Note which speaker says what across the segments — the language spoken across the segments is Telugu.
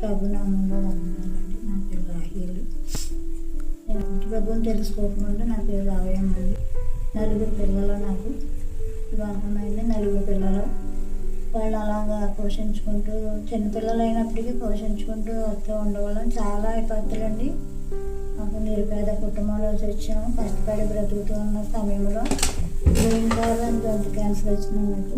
Speaker 1: ప్రభునామంలో వందనాలండి. నా పేరు రాహేలు. నేను ప్రభుని తెలుసుకోకముందు నా పేరు రావయ్యండి. 4 పిల్లలు నాకు వివాహమైంది. 4 పిల్లలు. వాళ్ళు అలాగా పోషించుకుంటూ చిన్నపిల్లలు అయినప్పటికీ పోషించుకుంటూ వస్తూ ఉండేవాళ్ళం. చాలా ఇబ్బందులండి. మాకు నిరుపేద కుటుంబంలో వచ్చాము. కష్టపడి బ్రతుకుతూ ఉన్న సమయంలో గొంతు క్యాన్సర్ వచ్చింది. నాకు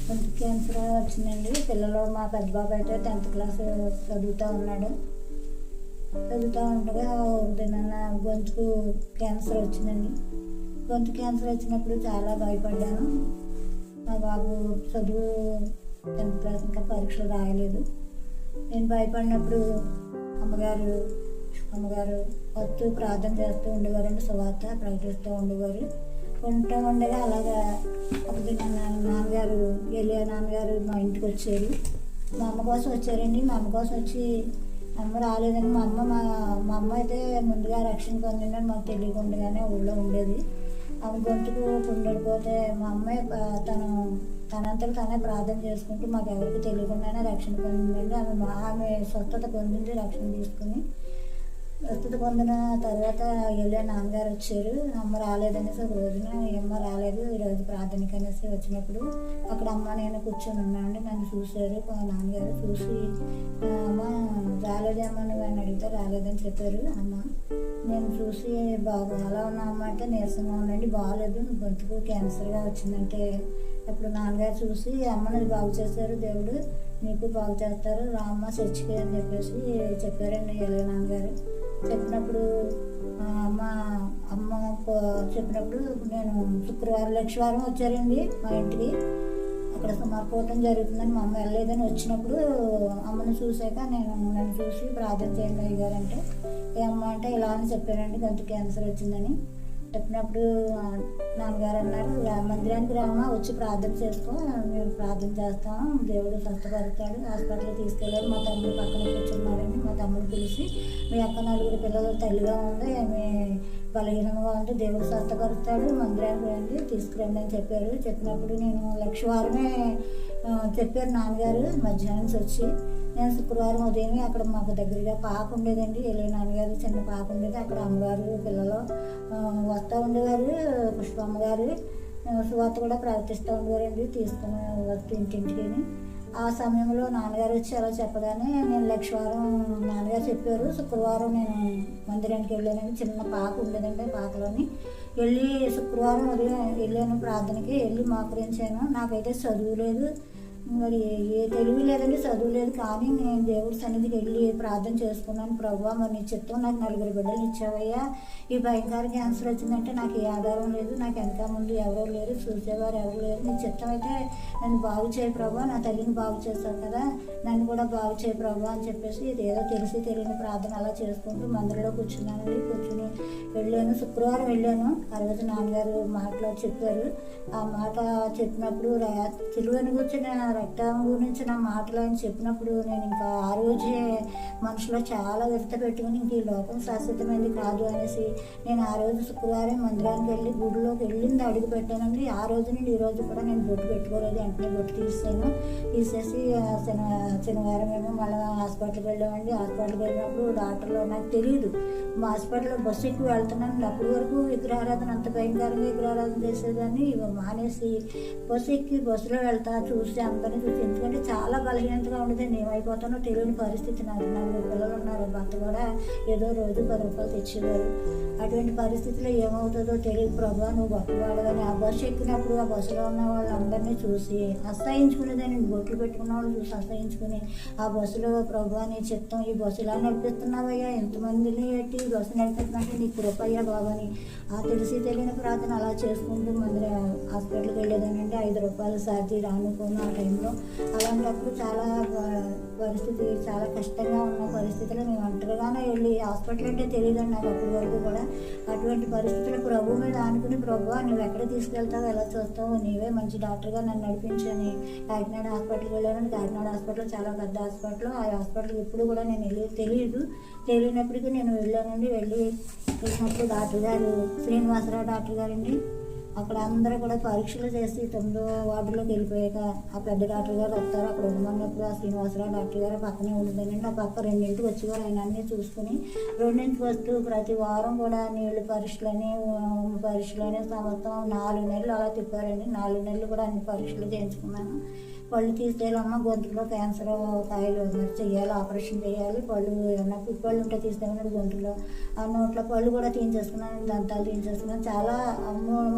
Speaker 1: గొంతు క్యాన్సర్ వచ్చిందండి. పిల్లలు మా పెద్ద బాబు అయితే 10th క్లాస్ చదువుతూ ఉన్నాడు. చదువుతూ ఉండగా గొంతుకు క్యాన్సర్ వచ్చిందండి. గొంతు క్యాన్సర్ వచ్చినప్పుడు చాలా భయపడ్డాను. మా బాబు చదువు 10th క్లాస్ ఇంకా పరీక్షలు రాయలేదు. నేను భయపడినప్పుడు అమ్మగారు వస్తూ ప్రార్థన చేస్తూ ఉండేవారండి. సువార్త ప్రకటిస్తూ ఉండేవారు. ఉండగా అలాగా ఒకటి నాన్నగారు మా ఇంటికి వచ్చారు. మా అమ్మ కోసం వచ్చారండి. మా అమ్మ కోసం వచ్చి అమ్మ రాలేదని మా అమ్మ అయితే ముందుగా రక్షణ పొందిందని మాకు తెలియకుండానే ఊళ్ళో ఉండేది. ఆమె గొంతుకు పుండడిపోతే మా అమ్మాయి తనంతకు తనే ప్రార్థన చేసుకుంటూ మాకు ఎవరికి తెలియకుండానే రక్షణ పొందిందండి. ఆమె స్వస్థత పొందింది. రక్షణ తీసుకుని స్వస్థత పొందిన తర్వాత నాన్నగారు వచ్చారు. అమ్మ రాలేదనేసి ఒక రోజున అమ్మ రాలేదు ఈరోజు ప్రార్థనకి అనేసి వచ్చినప్పుడు అక్కడ అమ్మ నేను కూర్చొని ఉన్నానండి. నన్ను చూశారు. నాన్నగారు చూసి అమ్మ రాలేదేమో నువ్వు అని అడిగితే రాలేదని చెప్పారు. అమ్మ నేను చూసి ఎలా ఉన్నా అమ్మ అంటే నీరసంగా ఉండండి, బాగాలేదు, గొంతుకు క్యాన్సర్గా వచ్చిందంటే అప్పుడు నాన్నగారు చూసి అమ్మని బాగు చేశారు, దేవుడు నీకు బాగు చేస్తారు, రామ్మ చర్చికి అని చెప్పేసి చెప్పారండి నాన్నగారు. చెప్పినప్పుడు అమ్మ చెప్పినప్పుడు నేను లక్షవారం వచ్చారండి మా ఇంటికి. అక్కడ సుమారుకోవటం జరుగుతుందని మా అమ్మ వెళ్ళలేదని వచ్చినప్పుడు అమ్మని చూశాక నన్ను చూసి ప్రార్థన చేయండి అయ్యారంటే అమ్మ అంటే ఇలా అని చెప్పారండి, గొంతు క్యాన్సర్ వచ్చిందని చెప్పినప్పుడు నాన్నగారు అన్నారు, మందిరానికి రామా, వచ్చి ప్రార్థన చేసుకో, మేము ప్రార్థన చేస్తాము, దేవుడు స్వస్థపడతాడు. హాస్పిటల్కి తీసుకెళ్ళారు. మా తమ్ముడు పక్కన కూర్చున్నారండి. మా తమ్ముడు పిలిచి మీ అక్క 4 పిల్లలు తల్లిగా ఉంది, ఆమె బలహీనంగా ఉంది, దేవుడు స్వస్థపడతాడు, మందిరానికి రండి తీసుకురండి అని చెప్పారు. చెప్పినప్పుడు నేను లక్షవారమే చెప్పారు నాన్నగారు. మధ్యాహ్నం వచ్చి నేను శుక్రవారం ఉదయం అక్కడ మాకు దగ్గరగా పాక ఉండేదండి. నాన్నగారు చిన్న పాక ఉండేది. అక్కడ అమ్మగారు పిల్లలు వస్తూ ఉండేవారు. పుష్పమ్మగారు సువార్త కూడా ప్రవర్తిస్తూ ఉండేవారండి. తీసుకుని వస్తూ ఇంటింటికి. ఆ సమయంలో నాన్నగారు వచ్చి అలా చెప్పగానే నేను లక్షవారం నాన్నగారు చెప్పారు. శుక్రవారం నేను మందిరానికి వెళ్ళానండి. చిన్న పాక ఉండేదండి. పాకలోని వెళ్ళి శుక్రవారం ఉదయం వెళ్ళాను ప్రార్థనకి. వెళ్ళి మోకరించాను. నాకైతే చదువు లేదు, మరి ఏ తెలివి లేదండి, చదువు లేదు. కానీ నేను దేవుడి సన్నిధికి వెళ్ళి ప్రార్థన చేసుకున్నాను. ప్రభువా మరి నీ చిత్తం నాకు 4 బిడ్డలు ఇచ్చావయ్యా, ఈ భయంకర క్యాన్సర్ వచ్చిందంటే నాకు ఏ ఆధారం లేదు, నాకు వెనక ముందు ఎవరో లేరు, చూసేవారు ఎవరు లేరు, నీ చిత్తం అయితే నన్ను బాగు చేయ ప్రభా, నా తల్లిని బాగు చేస్తావు కదా, నన్ను కూడా బాగు చేయ ప్రభా అని చెప్పేసి ఏదో తెలిసి తెలియని ప్రార్థన అలా చేసుకుంటూ మందిరంలో కూర్చున్నానండి. కూర్చుని వెళ్ళాను. శుక్రవారం వెళ్ళాను. ఆ రోజు నాన్నగారు మాటలో చెప్పారు. ఆ మాట చెప్పినప్పుడు సిలువను కూర్చుని రక్తం గురించి నా మాటలు అని చెప్పినప్పుడు నేను ఇంకా ఆ రోజే మనసులో చాలా వ్యక్త పెట్టుకుని ఇంక ఈ లోకం శాశ్వతమైంది కాదు అనేసి నేను ఆ రోజు శుక్రవారం మందిరానికి వెళ్ళి గుడిలోకి వెళ్ళింది అడుగు పెట్టానండి. ఆ రోజు నుండి ఈ రోజు కూడా నేను బొట్టు పెట్టుకోలేదు. వెంటనే బొట్టు తీసేసి శనివారం ఏమో మళ్ళీ హాస్పిటల్కి వెళ్ళామండి. హాస్పిటల్కి వెళ్ళినప్పుడు డాక్టర్లు నాకు తెలియదు, మా హాస్పిటల్లో బస్సు ఎక్కువ వెళ్తున్నాను. అప్పటి వరకు విగ్రహారాధన అంత భయంకరంగా విగ్రహారాధన చేసేదాన్ని మానేసి బస్సులో వెళ్తా చూసి అందరినీ చూసి, ఎందుకంటే చాలా బలహీనతగా ఉండేది. ఏమైపోతానో తెలియని పరిస్థితి. నాకు 4 పిల్లలు ఉన్నారు. భర్త కూడా ఏదో రోజు 10 రూపాయలు తెచ్చేవారు. అటువంటి పరిస్థితిలో ఏమవుతుందో తెలియదు. ప్రభా నువ్వు గొప్పవాడని ఆ బస్సు ఎక్కినప్పుడు ఆ బస్సులో ఉన్న వాళ్ళందరినీ చూసి అసహించుకునేదాన్ని. బొట్లు పెట్టుకున్న వాళ్ళు చూసి అసహించుకుని ఆ బస్సులో ప్రభా నీ చిత్తం, ఈ బస్సు ఇలా నడిపిస్తున్నావయ్యా, ఎంతమందిని పెట్టి బస్సు నడిపిస్తున్నట్టు నీ కృపయ్యా బాబాని ఆ తెలిసి తెలియని ప్రార్థన అలా చేసుకుంటూ హాస్పిటల్కి వెళ్ళేదానండి. 5 రూపాయలు సాధ్యం రానుకోను ఆ టైంలో. అలాంటప్పుడు చాలా పరిస్థితి చాలా కష్టంగా ఉన్న పరిస్థితుల్లో మేము ఒంటరిగానే వెళ్ళి హాస్పిటల్ అంటే తెలియదండి నాకు అప్పటి వరకు కూడా. అటువంటి పరిస్థితుల్లో ప్రభు మీద ఆనుకుని, ప్రభు నువ్వు ఎక్కడ తీసుకెళ్తావు, ఎలా చూస్తావు, నీవే మంచి డాక్టర్గా నన్ను నడిపించని కాకినాడ హాస్పిటల్కి వెళ్ళాను. కాకినాడ హాస్పిటల్ చాలా పెద్ద హాస్పిటల్. ఆ హాస్పిటల్కి ఎప్పుడు కూడా నేను తెలియనప్పటికీ నేను వెళ్ళానండి. వెళ్ళినప్పుడు డాక్టర్ గారు శ్రీనివాసరావు డాక్టర్ గారండి అక్కడ అందరూ కూడా పరీక్షలు చేసి 9వ వార్డులోకి వెళ్ళిపోయాక ఆ పెద్ద డాక్టర్ గారు వస్తారు. అక్కడ ఉండమన్నప్పుడు ఆ శ్రీనివాసరావు డాక్టర్ గారు పక్కనే ఉంటుందండి. ఆ పక్క 2ంటికి వచ్చేవారు. ఆయన అన్నీ చూసుకుని 2ంటికి వస్తూ ప్రతి వారం కూడా నీళ్ళు పరీక్షలని పరీక్షలని మొత్తం 4 నెలలు అలా తిప్పారండి. 4 నెలలు కూడా అన్ని పరీక్షలు చేయించుకున్నాను. పళ్ళు తీసేయాలమ్మ, గొంతులో క్యాన్సర్ కాయలు మరి చేయాలి, ఆపరేషన్ చేయాలి, పళ్ళు ఏమన్నా పుప్పళ్ళు ఉంటే తీసేమన్నాడు గొంతులో. ఆ నోట్లో పళ్ళు కూడా తీయించేసుకున్నాను, దంతాలు తీయించేసుకున్నాను. చాలా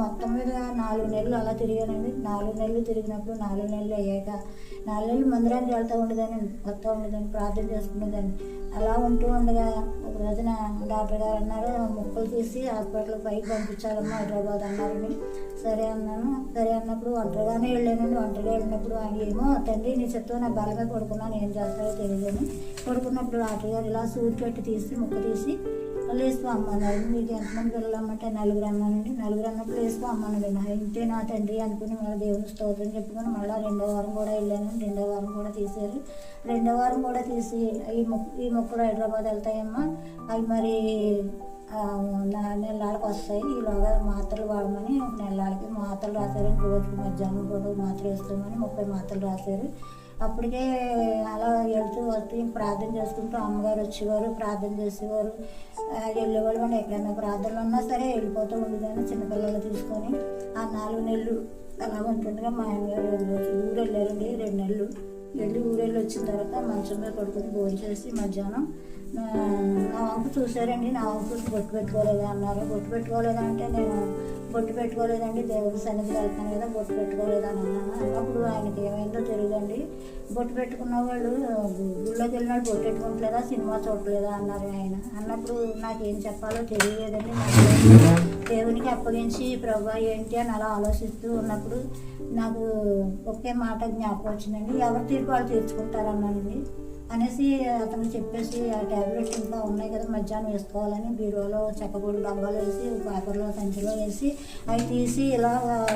Speaker 1: మొత్తం మీద 4 నెలలు అలా తిరిగానండి. 4 నెలలు తిరిగినప్పుడు 4 నెలలు అయ్యాక 4 నెలలు మందిరానికి వస్తూ ఉండేదాన్ని, ప్రార్థన చేసుకునేదాన్ని. అలా ఉంటూ ఉండగా ఒక రోజున డాక్టర్ గారు అన్నారు, ముక్కలు తీసి హాస్పిటల్ పైకి పంపించాలమ్మా హైదరాబాద్ అన్నారని. సరే అన్నాను. సరే అన్నప్పుడు ఒంటరిగానే వెళ్ళానండి. ఒంటరిగా వెళ్ళినప్పుడు ఆయన ఏమో తండ్రి నీ చెప్తా నా బలమే పడుకున్నాను, ఏం చేస్తారో తెలియదని. పడుకున్నప్పుడు డాక్టర్ గారు ఇలా సూది పెట్టి తీసి ముక్క తీసి వేసుకో అమ్మన్నారు. మీకు ఎంతమంది పిల్లలమ్మంటే 4 అన్నానండి. 4 అన్నప్పుడు వేసుకో అమ్మనండి. నా ఇంటే నా తండ్రి అనుకుని మళ్ళీ దేవుని స్తోత్రం చెప్పుకొని మళ్ళీ 2వ వారం కూడా వెళ్ళాను. 2వ వారం కూడా తీసారు. 2వ వారం కూడా తీసి ఈ మొక్కలు హైదరాబాద్ వెళ్తాయమ్మా, అవి మరి నెలకి వస్తాయి, ఈలోగా మాత్రలు వాడమని నెలకి మాత్రలు రాశారు. రోజుకి మధ్యాహ్నం కూడా మాత్రలు వేస్తామని 30 మాత్రలు రాశారు. అప్పటికే అలా వెళ్తూ వస్తూ ప్రార్థన చేసుకుంటూ అమ్మగారు వచ్చేవారు, ప్రార్థన చేసేవారు, వెళ్ళేవాళ్ళు. మనం ఎక్కడైనా ప్రార్థనలు ఉన్నా సరే వెళ్ళిపోతూ ఉండేదాన్ని చిన్నపిల్లలు తీసుకొని. ఆ 4 నెలలు అలా ఉంటుండగా మా ఆయనగారు ఊరు వెళ్ళారండి. 2 నెలలు ఊరెళ్ళి వచ్చిన తర్వాత మంచం మీద పడుకొని భోజనం చేసి మధ్యాహ్నం నా వంక చూసారండి. నా వంక బొట్టు పెట్టుకోలేదా అన్నారు. బొట్టు పెట్టుకోలేదా అంటే నేను బొట్టు పెట్టుకోలేదండి, దేవుడి సన్నిధికి వెళ్తాను కదా, బొట్టు పెట్టుకోలేదా అని అన్నాను. అన్నప్పుడు ఆయనకి ఏమైందో తెలియదండి. బొట్టు పెట్టుకున్న వాళ్ళు గుళ్ళోకి వెళ్ళినాడు బొట్టు పెట్టుకోవట్లేదా, సినిమా చూడలేదా అన్నారు ఆయన. అన్నప్పుడు నాకేం చెప్పాలో తెలియలేదండి. దేవునికి అప్పగించి ప్రభా ఏంటి అని అలా ఆలోచిస్తూ ఉన్నప్పుడు నాకు ఒకే మాట జ్ఞాపకం వచ్చిందండి, ఎవరి తీర్పు వాళ్ళు తీర్చుకుంటారన్నానండి అనేసి అతను చెప్పేసి ఆ ట్యాబ్లెట్స్ ఇంకా ఉన్నాయి కదా మధ్యాహ్నం వేసుకోవాలని బీరువాలో చెక్కబొడి డబ్బాలో వేసి పేపర్లో సంచిలో వేసి అవి తీసి ఇలా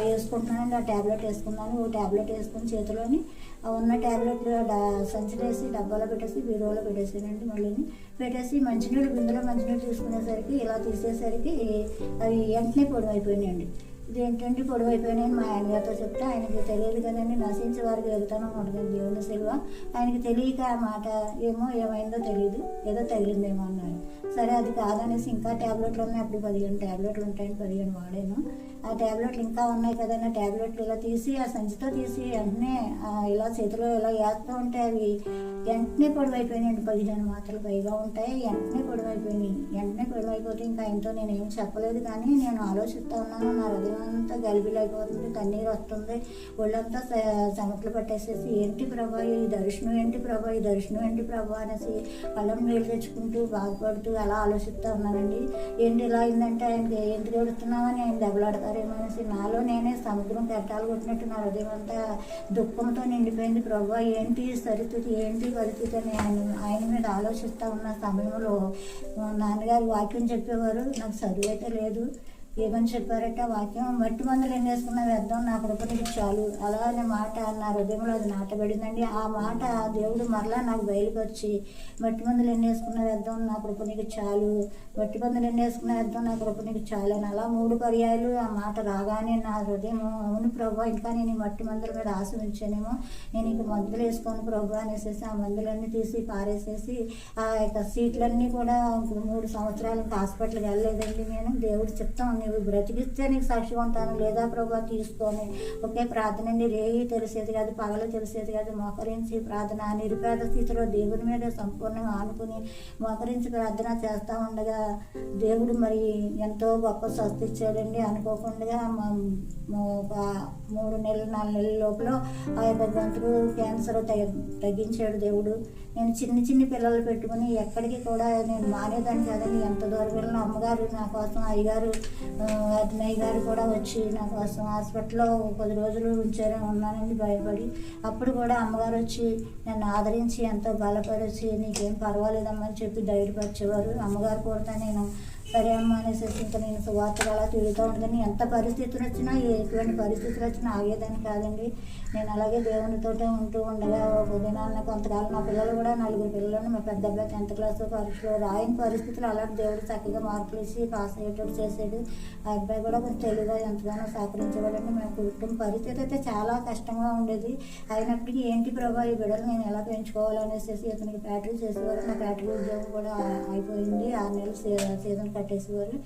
Speaker 1: వేసుకుంటున్నానండి. ఆ ట్యాబ్లెట్ వేసుకున్నాను. ఓ ట్యాబ్లెట్ వేసుకుని చేతిలోని ఉన్న ట్యాబ్లెట్లు సంచిలో వేసి డబ్బాలో పెట్టేసి బీరువాలో పెట్టేసానండి. మళ్ళీ పెట్టేసి మంచినీళ్ళు బిందులో మంచినీళ్ళు తీసుకునేసరికి ఇలా తీసేసరికి అవి వెంటనే పొడి అయిపోయినాయండి. ఇదేంటంటే పొడవు అయిపోయినాయని మా ఆయనగారితో చెప్తే ఆయనకి తెలియదు కదండి, నశించే వారికి వెళ్తాను ఉంటుంది దేవుని సెలవు. ఆయనకి తెలియక ఆ మాట ఏమైందో తెలియదు, ఏదో తగిలిందేమో అన్నారు. సరే అది కాదనేసి ఇంకా ట్యాబ్లెట్లు ఉన్నాయి, అప్పుడు 15 ట్యాబ్లెట్లు ఉంటాయని 15 వాడాను. ఆ ట్యాబ్లెట్లు ఇంకా ఉన్నాయి కదండి, ట్యాబ్లెట్లు ఇలా తీసి ఆ సంచితో తీసి వెంటనే ఇలా చేతిలో ఇలా వేస్తూ ఉంటే అవి వెంటనే పొడవు అయిపోయినాయండి. 15 మాత్రలు పైగా ఉంటాయి, వెంటనే పొడవు అయిపోయినాయి. వెంటనే పొడవు అయిపోతే ఇంకా ఆయనతో నేను ఏం చెప్పలేదు. కానీ నేను ఆలోచిస్తూ ఉన్నాను, నా హృదయం అంతా గలిబిలు అయిపోతుంది, కన్నీరు వస్తుంది, ఒళ్ళంతా చెమటలు పట్టేసేసి ఏంటి ప్రభా ఈ దర్శనం ఏంటి ప్రభా, ఈ దర్శనం ఏంటి ప్రభా అనేసి కళ్ళం నీళ్ళు తెచ్చుకుంటూ బాధపడుతూ అలా ఆలోచిస్తూ ఉన్నానండి. ఏంటి ఇలా అయిందంటే ఆయనకి ఏంటి కొడుతున్నామని ఆయన దెబ్బలాడతారేమో అనేసి నాలో నేనే సముద్రం కెట్టాలు కొట్టినట్టు నా హృదయం అంతా దుఃఖంతో నిండిపోయింది. ప్రభా ఏంటి పరిస్థితి, ఏంటి పరిస్థితి అని ఆయన మీద ఆలోచిస్తూ ఉన్న సమయంలో నాన్నగారు వాక్యం చెప్పేవారు. నాకు చదువు అయితే లేదు, ఏమని చెప్పారంటే వాక్యం మట్టి మందులు ఎన్ని వేసుకున్నా వ్యర్థం, నా కృపనికి చాలు అలా అనే మాట నా హృదయంలో అది నాటబడిందండి. ఆ మాట దేవుడు మరలా నాకు బయలుపరిచి మట్టి మందులు ఎన్ని వేసుకున్న వ్యర్థం, నా కృపనికి చాలు, మట్టి మందులు ఎన్ని వేసుకున్న వ్యర్థం, నా కృపనికి చాలు అని అలా 3 పర్యాయాలు ఆ మాట రాగానే నా హృదయం అవును ప్రభా ఇంకా నేను ఈ మట్టి మందుల మీద ఆశ ఉంచానేమో, నేను ఇంక మందులు వేసుకోను ప్రభా అనేసి ఆ మందులన్నీ తీసి పారేసేసి ఆ యొక్క సీట్లన్నీ కూడా 3 సంవత్సరాలు ఇంకా హాస్పిటల్కి వెళ్ళలేదండి. నేను దేవుడు చెప్తాను నువ్వు బ్రతికిస్తే నీకు సాక్షి ఉంటాను, లేదా ప్రభా తీసుకొని ఒకే ప్రార్థన అండి. రేయి తెలిసేది కాదు, పగలు తెలిసేది కాదు, మోకరించి ప్రార్థన నిరుపేద స్థితిలో దేవుని మీద సంపూర్ణంగా ఆనుకుని మోకరించి ప్రార్థన చేస్తూ ఉండగా దేవుడు మరి ఎంతో గొప్ప స్వస్థ ఇచ్చాడండి. అనుకోకుండా 3 నెలలు 4 నెలల లోపల ఆ యొక్క గొంతుకు క్యాన్సర్ తగ్గించాడు దేవుడు. నేను చిన్న పిల్లలు పెట్టుకుని ఎక్కడికి కూడా నేను మానేదాన్ని కదండి. ఎంత దూరం వెళ్ళిన అమ్మగారు నా కోసం, అయ్యగారు అన్నయ్య గారు కూడా వచ్చి నా కోసం హాస్పిటల్లో 10 రోజులు ఉన్నానండి భయపడి. అప్పుడు కూడా అమ్మగారు వచ్చి నన్ను ఆదరించి ఎంతో బలపరిచి నీకేం పర్వాలేదమ్మని చెప్పి ధైర్యపరిచేవారు. అమ్మగారు కూడా నేను సరే అమ్మ అనేసి ఇంకా నేను సువార్తలు అలా తిరుగుతూ ఉంటాను. ఎంత పరిస్థితులు వచ్చినా ఎటువంటి పరిస్థితులు వచ్చినా ఆగేదాన్ని కాదండి. నేను అలాగే దేవునితోటే ఉంటూ ఉండగా ఒక దినాన్న కొంతకాలం మా పిల్లలు కూడా 4 పిల్లలు, మా పెద్ద అబ్బాయి 10th క్లాస్ పరీక్షలో రాయని పరిస్థితులు అలాంటి దేవుడు చక్కగా మార్కులు ఇచ్చి పాస్ అయ్యేటట్టు చేసాడు. ఆ అబ్బాయి కూడా కొంచెం తెలుగుగా ఎంతగానో సహకరించేవాడండి. మా కుటుంబ పరిస్థితి అయితే చాలా కష్టంగా ఉండేది. అయినప్పటికీ ఏంటి ప్రభా ఈ బిడ్డలు నేను ఎలా పెంచుకోవాలనేసి ఇతనికి ఫ్యాక్టరీ చేసేవారు. నా ఫ్యాక్టరీ ఉద్యోగం కూడా అయిపోయింది. 6 నెలలు సీజన్ కట్టేసేవారు.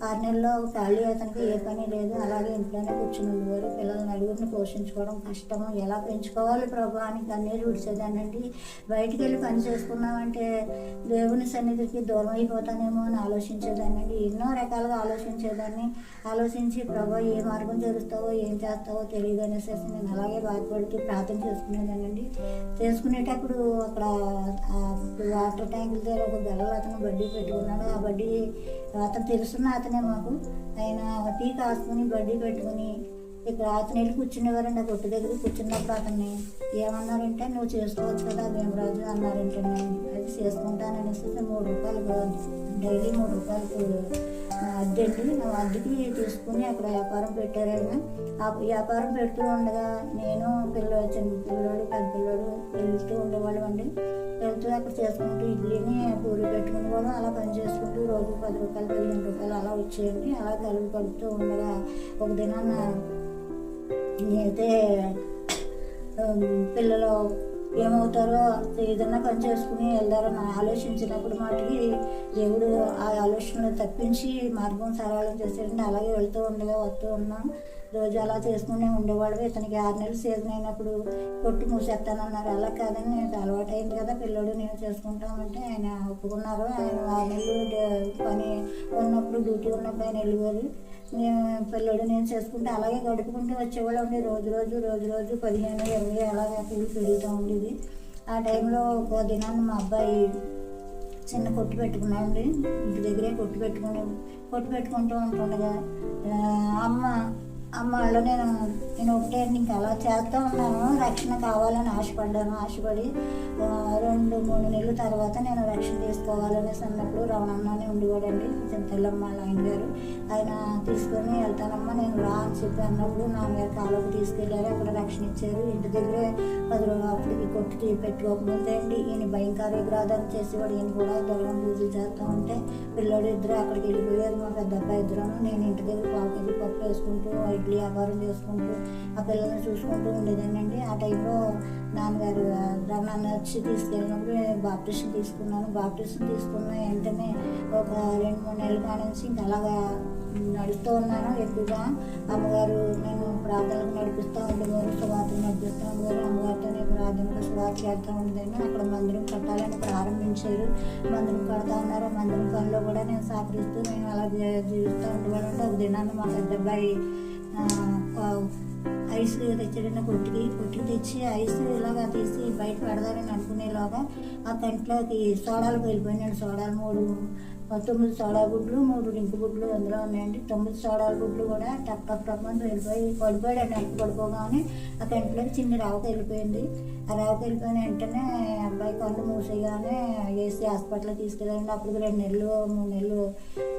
Speaker 1: 6 నెలల్లో ఖాళీ అతనికి ఏ పని లేదు. అలాగే ఇంట్లోనే కూర్చుని ఉండేవారు. పిల్లల నలుగురిని పోషించుకోవడం కష్టము, ఎలా పెంచుకోవాలి ప్రభా అని కన్నీరు విడిచేదానండి. బయటికి వెళ్ళి పని చేసుకున్నామంటే దేవుని సన్నిధికి దూరం అయిపోతానేమో అని ఆలోచించేదానండి. ఎన్నో రకాలుగా ఆలోచించి ప్రభా ఏ మార్గం తెరుస్తావో ఏం చేస్తావో తెలియదు అనేసి నేను అలాగే బాధపడుతూ ప్రార్థన చేసుకునేదానండి. చేసుకునేటప్పుడు అక్కడ వాటర్ ట్యాంకుల దగ్గర ఒక గెలలు అతను బడ్డీ పెట్టుకున్నాడు. ఆ బడ్డీ అతను తెలుసున్న అతనే మాకు. ఆయన టీ కాసుకుని బడ్డీ పెట్టుకుని ఇక్కడ అతను వెళ్ళి కూర్చునేవారండి. ఆ కొట్టు దగ్గర కూర్చున్నప్పుడు అతన్ని ఏమన్నారంటే నువ్వు చేసుకోవచ్చు కదా భీమరాజు అన్నారంటండి. అది చేసుకుంటాననేసి 3 రూపాయలు డైలీ 3 రూపాయలు అద్దెండి. అద్దెకి తీసుకుని అక్కడ వ్యాపారం పెట్టారైనా. ఆ వ్యాపారం పెడుతూ ఉండగా నేను చిన్న పిల్లవాడు పెద్ద పిల్లవాడు వెళ్తూ ఉండేవాళ్ళం అండి. వెళ్తూ అక్కడ చేసుకుంటూ ఇడ్లీని పూరి పెట్టుకుని కూడా అలా పని చేసుకుంటూ రోజు 10 రూపాయలు 15 రూపాయలు అలా వచ్చేయండి. అలా కలుపుతూ ఉండగా ఒక దినాన్న అయితే పిల్లలు ఏమవుతారో ఏదన్నా పని చేసుకుని వెళ్దారని ఆలోచించినప్పుడు మాటికి దేవుడు ఆ ఆలోచనలు తప్పించి మార్గం సరళం చేసేయండి. అలాగే వెళ్తూ ఉండగా వస్తూ ఉన్నాం. రోజు అలా చేసుకునే ఉండేవాడు. ఇతనికి 6 నెలలు సీజన్ అయినప్పుడు కొట్టు మూసేస్తానన్నారు. అలా కాదని నేను అలవాటు అయింది కదా పిల్లడు నేను చేసుకుంటామంటే ఆయన ఒప్పుకున్నారు. ఆయన 6 నెలలు పని ఉన్నప్పుడు డ్యూటీ ఉన్నప్పుడు ఆయన వెళ్ళేవారు. పిల్లడు నేను చేసుకుంటే అలాగే గడుపుకుంటూ వచ్చేవాళ్ళు ఉండి రోజు 15, 20 అలాగే కూలి పెరుగుతూ ఉండేది. ఆ టైంలో ఒక దినాన్ని మా అబ్బాయి చిన్న కొట్టు పెట్టుకున్నామండి. ఇంటి దగ్గరే కొట్టు పెట్టుకుంటూ ఉంటుండగా అమ్మ వాళ్ళు నేను ఒకటే ఇంకా అలా చేస్తూ ఉన్నాను. రక్షణ కావాలని ఆశపడి 2-3 నెలల తర్వాత నేను రక్షణ తీసుకోవాలనేసి అన్నప్పుడు రవణమ్మని ఉండేవాడండి. తెల్లమ్మ ఆయన గారు. ఆయన తీసుకొని వెళ్తానమ్మా నేను రా అని చెప్పి అన్నప్పుడు నా మీద కాలువకు తీసుకెళ్ళారు. అక్కడ రక్షణ ఇచ్చారు. ఇంటి దగ్గరే 10 రోజులు అప్పటికి కొట్టుకి పెట్టుకోకముందే అండి ఈయన భయంకర విగ్రహాలు చేసేవాడు. ఈయన కూడా దొరకని పూజలు చేస్తూ ఉంటే పిల్లడు ఇద్దరు అక్కడికి వెళ్ళిపోయారు. మా పెద్ద అబ్బాయి ఇద్దరు. నేను ఇంటి దగ్గర 1 కేజీ పప్పు వేసుకుంటూ ఇడ్లీ వ్యాపారం చేసుకుంటూ ఆ పిల్లల్ని చూసుకుంటూ ఉండేదానండి. ఆ టైంలో నాన్నగారు రమణాన్ని వచ్చి తీసుకెళ్ళినప్పుడు బాప్టిషన్ తీసుకున్నాను. బాప్టిషన్ తీసుకున్న వెంటనే ఒక 2-3 నెలల కానించి ఇంకా అలాగా నడుస్తూ ఉన్నాను. ఎక్కువగా అమ్మగారు నేను ప్రార్థనలకు నడిపిస్తూ ఉండేవారు, సువార్తలు నడిపిస్తూ ఉండేవారు. అమ్మగారితో నేను ప్రార్థనకు సువార్త చేస్తూ ఉండేదాన్ని. అక్కడ మందిరం కట్టాలని ప్రారంభించారు. మందిరం కడతా ఉన్నారు. మందిరం పనిలో కూడా నేను సహకరిస్తూ నేను అలా జీవిస్తూ ఉండేవాళ్ళంటే ఒక దినాన్ని మా పెద్ద అబ్బాయి ఐస్ తెచ్చాడన్న కొట్టుకి తెచ్చి ఐస్ ఇలాగా తీసి బయట పెడదారని అనుకునేలాగా ఆ కంట్లోకి సోడాలు వెళ్ళిపోయినాడు. సోడాలు 9 సోడా గుడ్లు 3 రింకు గుడ్లు అందులో ఉన్నాయండి. 9 సోడాల గుడ్లు కూడా టప్ అని వెళ్ళిపోయి పడిపోయాడు. నెక్కి పడిపోగానే ఆ కంట్లోకి చిన్న రావుకి వెళ్ళిపోయింది. ఆ రావుకి వెళ్ళిపోయిన వెంటనే అబ్బాయి కళ్ళు మూసేగానే వేసి హాస్పిటల్కి తీసుకెళ్ళండి. అప్పుడు 2 నెలలు 3 నెలలు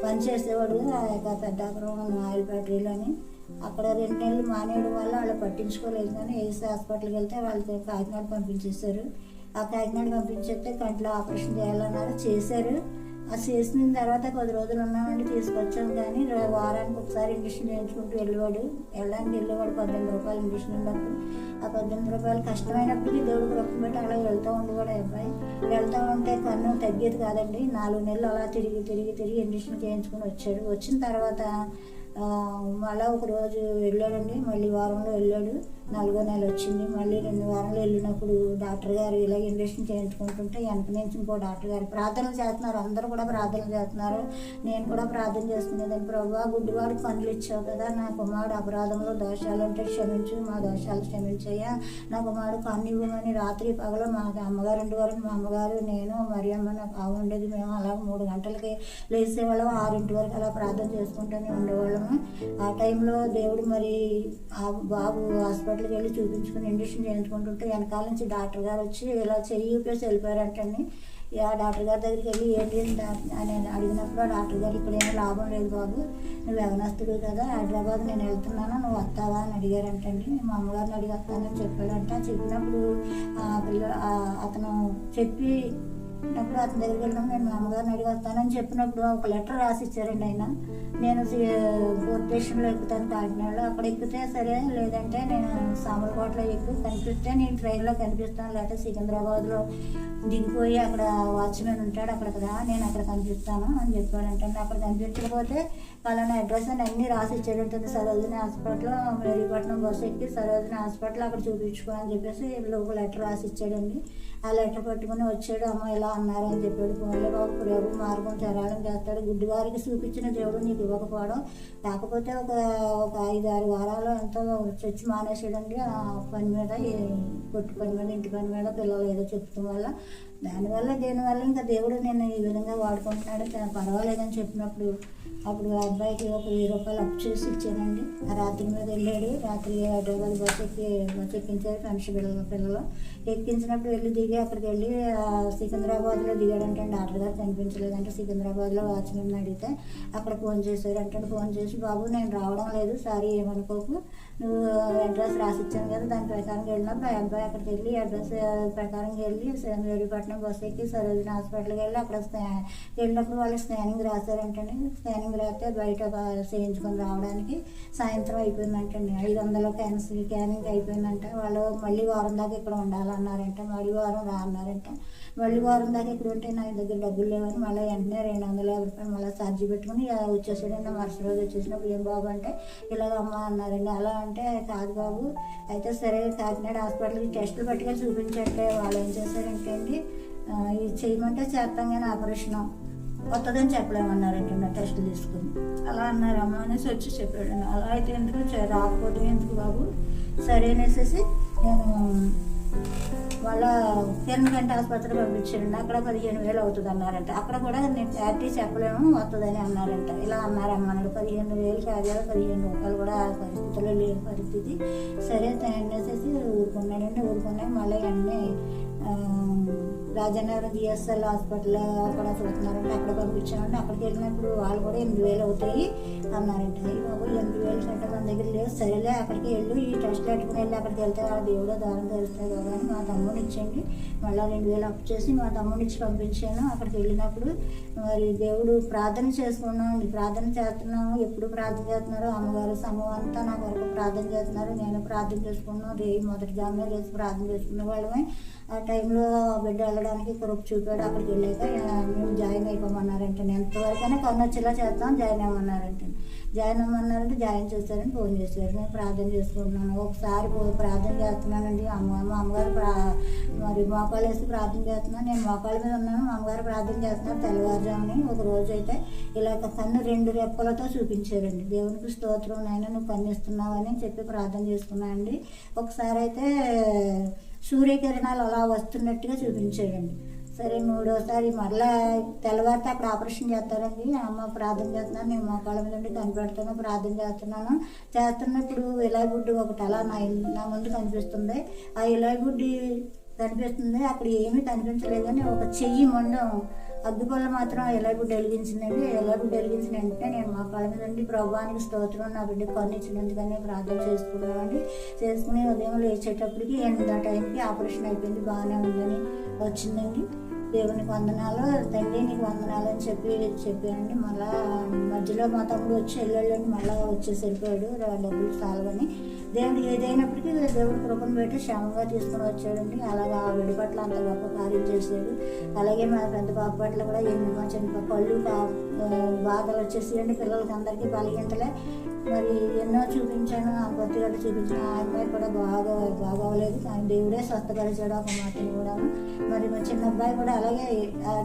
Speaker 1: పని చేసేవాడు ఆ యొక్క పెద్దాపురం ఆయిల్ ఫ్యాక్టరీలోని. అక్కడ 2 నెలలు మానేయడం వల్ల వాళ్ళు పట్టించుకోలేదు. కానీ ఏసీ హాస్పిటల్కి వెళ్తే వాళ్ళతో కాకినాడ పంపించేశారు. ఆ కాకినాడ పంపించేస్తే కంట్లో ఆపరేషన్ చేయాలన్నారు. చేశారు. అది చేసిన తర్వాత 10 రోజులు ఉన్నామండి. తీసుకొచ్చాం. కానీ వారానికి ఒకసారి ఇంజక్షన్ చేయించుకుంటూ వెళ్ళేవాడు. 18 రూపాయలు ఇంజక్షన్ ఉన్నప్పుడు ఆ 18 రూపాయలు కష్టమైనప్పటికీ దేవుడు కృప పెట్టి అలా వెళ్తూ ఉండేవాడు. అబ్బాయి వెళ్తూ ఉంటే కన్ను తగ్గేది కాదండి. 4 నెలలు అలా తిరిగి ఇంజక్షన్ చేయించుకుని వచ్చాడు. వచ్చిన తర్వాత మళ్ళీ ఒక రోజు వెళ్ళాడండి. మళ్ళీ వారంలో వెళ్ళాడు. 4వ నెల వచ్చింది. మళ్ళీ 2 వారాలు వెళ్ళినప్పుడు డాక్టర్ గారు ఇలా ఇంజక్షన్ చేయించుకుంటుంటే వెనక నుంచి ఇంకో డాక్టర్ గారు ప్రార్థనలు చేస్తున్నారు. అందరూ కూడా ప్రార్థనలు చేస్తున్నారు. నేను కూడా ప్రార్థన చేసుకునేదాన్ని. ప్రభువా గుడ్డివాడికి పనులు ఇచ్చావు కదా, నా కుమారుడు అపరాధంలో దోషాలు ఉంటే క్షమించు, మా దోషాలు క్షమించయ్యా. నా కుమారుడు కన్ను ఇవ్వమని రాత్రి పగలు మా అమ్మగారు ఉండేవారు. మా అమ్మగారు నేను మరియమ్మ నాకు ఉండేది. మేము అలా 3 గంటలకి లేసేవాళ్ళం. 6 వరకు అలా ప్రార్థన చేసుకుంటూనే ఉండేవాళ్ళము. ఆ టైంలో దేవుడు మరి ఆ బాబు హాస్పిటల్కి వెళ్ళి చూపించుకుని ఇంజక్షన్ చేయించుకుంటుంటే వెనకాల నుంచి డాక్టర్ గారు వచ్చి ఇలా చెయ్యి ఊపేసి వెళ్ళిపోయారంటండి. ఆ డాక్టర్ గారి దగ్గరికి వెళ్ళి ఏంటి అని అడిగినప్పుడు ఆ డాక్టర్ గారు ఇక్కడ ఏమీ లాభం లేదు బాబు, నువ్వు యవనస్తుడు కదా, హైదరాబాద్ నేను వెళ్తున్నాను, నువ్వు వస్తావా అని అడిగారంటండి. మా అమ్మగారిని అడిగి వస్తానని చెప్పాడంట. చెప్పినప్పుడు అతను చెప్పినప్పుడు అతని దగ్గరికి వెళ్ళినప్పుడు నేను మా అమ్మగారిని అడిగి వస్తానని చెప్పినప్పుడు ఒక లెటర్ రాసి ఇచ్చారండి ఆయన. నేను ఫోర్త్ స్టేషన్లో ఎక్కుతాను కాకినాడలో, అక్కడ ఎక్కితే సరే, లేదంటే నేను సామర్లకోటలో కనిపిస్తే నేను ట్రైన్లో కనిపిస్తాను, లేకపోతే సికింద్రాబాద్లో దిగిపోయి అక్కడ వాచ్మెన్ ఉంటాడు అక్కడ నేను అక్కడ కనిపిస్తాను అని చెప్పాడంటే. అక్కడ కనిపించకపోతే పలానా అడ్రస్ అని అన్నీ రాసి ఇచ్చాడంటే. సరోజిని హాస్పిటల్, మేరీపట్నం బస్సు ఎక్కి సరోజిని హాస్పిటల్ అక్కడ చూపించుకో అని చెప్పేసి ఒక లెటర్ రాసి ఇచ్చాడండి. ఆ లెటర్ పట్టుకుని వచ్చాడు. అమ్మ ఇలా అన్నారు అని చెప్పాడు. పోలే బాబు, ప్రభు మార్గం చరాలం చేస్తాడు, గుడ్డివారికి చూపించిన దేవుడు నీకు ఇవ్వకపోవడం. కాకపోతే ఒక 5-6 వారాలు ఎంతో చచ్చి మానేసాడండి. ఆ పని మీద, కొట్టు పని మీద, ఇంటి పని మీద, పిల్లలు ఏదో చెప్తాం వల్ల, దేనివల్ల ఇంకా దేవుడు నేను ఈ విధంగా వాడుకుంటున్నాడు, పర్వాలేదని చెప్పినప్పుడు అప్పుడు ఆ అబ్బాయికి ఒక 1000 రూపాయలు అప్పు చేసి ఇచ్చానండి. ఆ రాత్రి మీద వెళ్ళాడు. రాత్రి హైదరాబాద్ బస్సు ఎక్కించారు ఫ్రెండ్స్ పిల్లలు. ఎక్కించినప్పుడు వెళ్ళి దిగి అక్కడికి వెళ్ళి సికింద్రాబాద్లో దిగాడంటే డాక్టర్ గారు కనిపించలేదంటే సికింద్రాబాద్లో వాచ్మెన్ అడిగితే అక్కడ ఫోన్ చేశారంటే. ఫోన్ చేసి బాబు నేను రావడం లేదు, సారీ ఏమనుకోకు, నువ్వు అడ్రస్ రాసిచ్చాను కదా, దాని ప్రకారం వెళ్ళినప్పుడు ఆ అబ్బాయి అక్కడికి వెళ్ళి అడ్రస్ ప్రకారం వెళ్ళి మేరీపట్నం బస్సు ఎక్కి సరోజిని హాస్పిటల్కి వెళ్ళి అక్కడ వెళ్ళినప్పుడు వాళ్ళు స్కానింగ్ రాశారంటండి. స్కానింగ్ రాస్తే బయట చేయించుకొని రావడానికి సాయంత్రం అయిపోయిందంటండి. 500 స్కానింగ్ అయిపోయిందంట. వాళ్ళు మళ్ళీ వారం దాకా ఇక్కడ ఉండాలన్నారంట. మళ్ళీ వారం అన్నారంట. మళ్ళీ వారం దాకా ఇక్కడ ఉంటే నా దగ్గర డబ్బులు లేవని మళ్ళీ వెంటనే 250 రూపాయలు మళ్ళీ ఛార్జీ పెట్టుకుని వచ్చేసాడండి. మరుసటి రోజు వచ్చేసినప్పుడు ఏం బాబు అంటే ఇలాగమ్మా అన్నారండి. అలా అంటే కాదు బాబు, అయితే సరే కాకినాడ హాస్పిటల్కి టెస్టులు పట్టుకొని చూపించంటే వాళ్ళు ఏం చేశారంటే అండి, ఇది చేయమంటే చేస్తాం కానీ ఆపరేషన్ వస్తుందని చెప్పలేమన్నారంటే టెస్టులు తీసుకుని. అలా అన్నారు అమ్మ అనేసి వచ్చి చెప్పాడు. అలా అయితే ఎందుకు రాకపోతే ఎందుకు బాబు, సరే అనేసి నేను వాళ్ళ కిరణ్ ఆసుపత్రి పంపించారండి. అక్కడ 15,000 అవుతుంది అన్నారంట. అక్కడ కూడా నేను క్లారిటీ చెప్పలేము, వస్తుందని అన్నారంట. ఇలా అన్నారమ్మన్నాడు. 15,000 కాదు, 15 రూపాయలు కూడా పరిస్థితుల్లో లేని పరిస్థితి. సరే అనేసి ఊరుకున్నాయి. మళ్ళీ అన్నీ రాజనగరం జిఎస్ఎల్ హాస్పిటల్ కూడా చూస్తున్నారంటే అక్కడ పంపించామంటే అక్కడికి వెళ్ళినప్పుడు వాళ్ళు కూడా 8,000 అవుతాయి అన్నారంట. బాబు 8,000 కంటే మన దగ్గర లేదు, సరేలే అక్కడికి వెళ్ళి ఈ టెస్ట్ పెట్టుకుని వెళ్ళి అక్కడికి వెళ్తే ఆ దేవుడో దారం తెలుస్తాయి కదా అని మా తమ్ముడిని ఇచ్చండి. మళ్ళీ 2,000 అప్పు చేసి మా తమ్ముడిని ఇచ్చి పంపించాను. అక్కడికి వెళ్ళినప్పుడు మరి దేవుడు ప్రార్థన చేసుకున్నాం, ప్రార్థన చేస్తున్నాము. ఎప్పుడు ప్రార్థన చేస్తున్నారు, అమ్మగారు సంఘం అంతా నా కొరకు ప్రార్థన చేస్తున్నారు, నేను ప్రార్థన చేసుకున్నాను. మొదటి జామున లేచి ప్రార్థన చేసుకున్న వాళ్ళమే. ఆ టైంలో బిడ్డ వెళ్ళడానికి కృప చూపాడు. అక్కడికి వెళ్ళాక మేము జాయిన్ అయిపోమన్నారంటే, నేను ఎంతవరకైనా వచ్చేలా చేస్తాం, జాయిన్ అవ్వమన్నారంటే. జాయిన్ అవ్వమన్నారంటే జాయిన్ చేస్తారని ఫోన్ చేశారు. నేను ప్రార్థన చేసుకుంటున్నాను. ఒకసారి ప్రార్థన చేస్తున్నానండి. మా అమ్మగారు మరి మోకాలు వేసి ప్రార్థన చేస్తున్నాను. నేను మోకాళ్ళ మీద ఉన్నాను, మా అమ్మగారు ప్రార్థన చేస్తున్నారు. తెల్లవారుజాముని ఒక రోజు అయితే ఇలా కన్ను 2 రెప్పలతో చూపించారండి. దేవునికి స్తోత్రం, నాయనా నువ్వు కన్ను ఇస్తున్నావని చెప్పి ప్రార్థన చేసుకున్నానండి. ఒకసారి అయితే సూర్యకిరణాలు అలా వస్తున్నట్టుగా చూపించాడండి. సరే 3వసారి మరలా తెల్లవారితే అక్కడ ఆపరేషన్ చేస్తారండి. అమ్మ ప్రార్థన చేస్తున్నాను, నేను మోకాళ్ళ మీద ఉండి కనిపెడుతాను, ప్రార్థన చేస్తున్నప్పుడు ఇలాగుడ్డి ఒకటి అలా నా ముందు కనిపిస్తుంది. ఆ ఇలాగుడ్డి కనిపిస్తుంది, అక్కడ ఏమీ కనిపించలేదు కానీ ఒక చెయ్యి మొండం అగ్గిపొల్ల మాత్రం ఎలాగుడ్డి వెలిగించిందండి. ఎలాగుడ్డి వెలిగించిన వెంటనే నేను మా కాళ్ళ మీద ఉండి ప్రభువానికి స్తోత్రం, నా బిడ్డ కన్నిచ్చినందుకనే ప్రార్థన చేసుకున్నామండి. చేసుకుని ఉదయం లేచేటప్పటికి 8 టైంకి ఆపరేషన్ అయిపోయింది, బాగానే ఉందని వచ్చిందండి. దేవునికి వందనాలు తండ్రి, నీకు వందనాలు అని చెప్పానండి. మళ్ళా మధ్యలో మా తమ్ముడు వచ్చి వెళ్ళండి మళ్ళీ వచ్చేసి వెళ్ళిపోయాడు, డబ్బులు చాలవని. దేవుడు ఏదైనప్పటికీ దేవుడు కృపను పెట్టి క్షేమంగా తీసుకుని వచ్చాడండి. అలాగా ఆ విడి పట్ల అంత గొప్ప కార్యం చేశాడు. అలాగే మా పెద్ద పాప పట్ల కూడా మా చిన్న కళ్ళు బాధలు వచ్చేసాయండి. పిల్లలకి అందరికీ బలహీనతలే. మరి ఎన్నో చూపించాను, ఆ కొత్తగడ్డ చూపించిన ఆ అబ్బాయి కూడా బాగోలేదు, కానీ దేవుడే స్వస్థపరిచాడు ఒక మాటని కూడా. మరి మా చిన్న అబ్బాయి కూడా అలాగే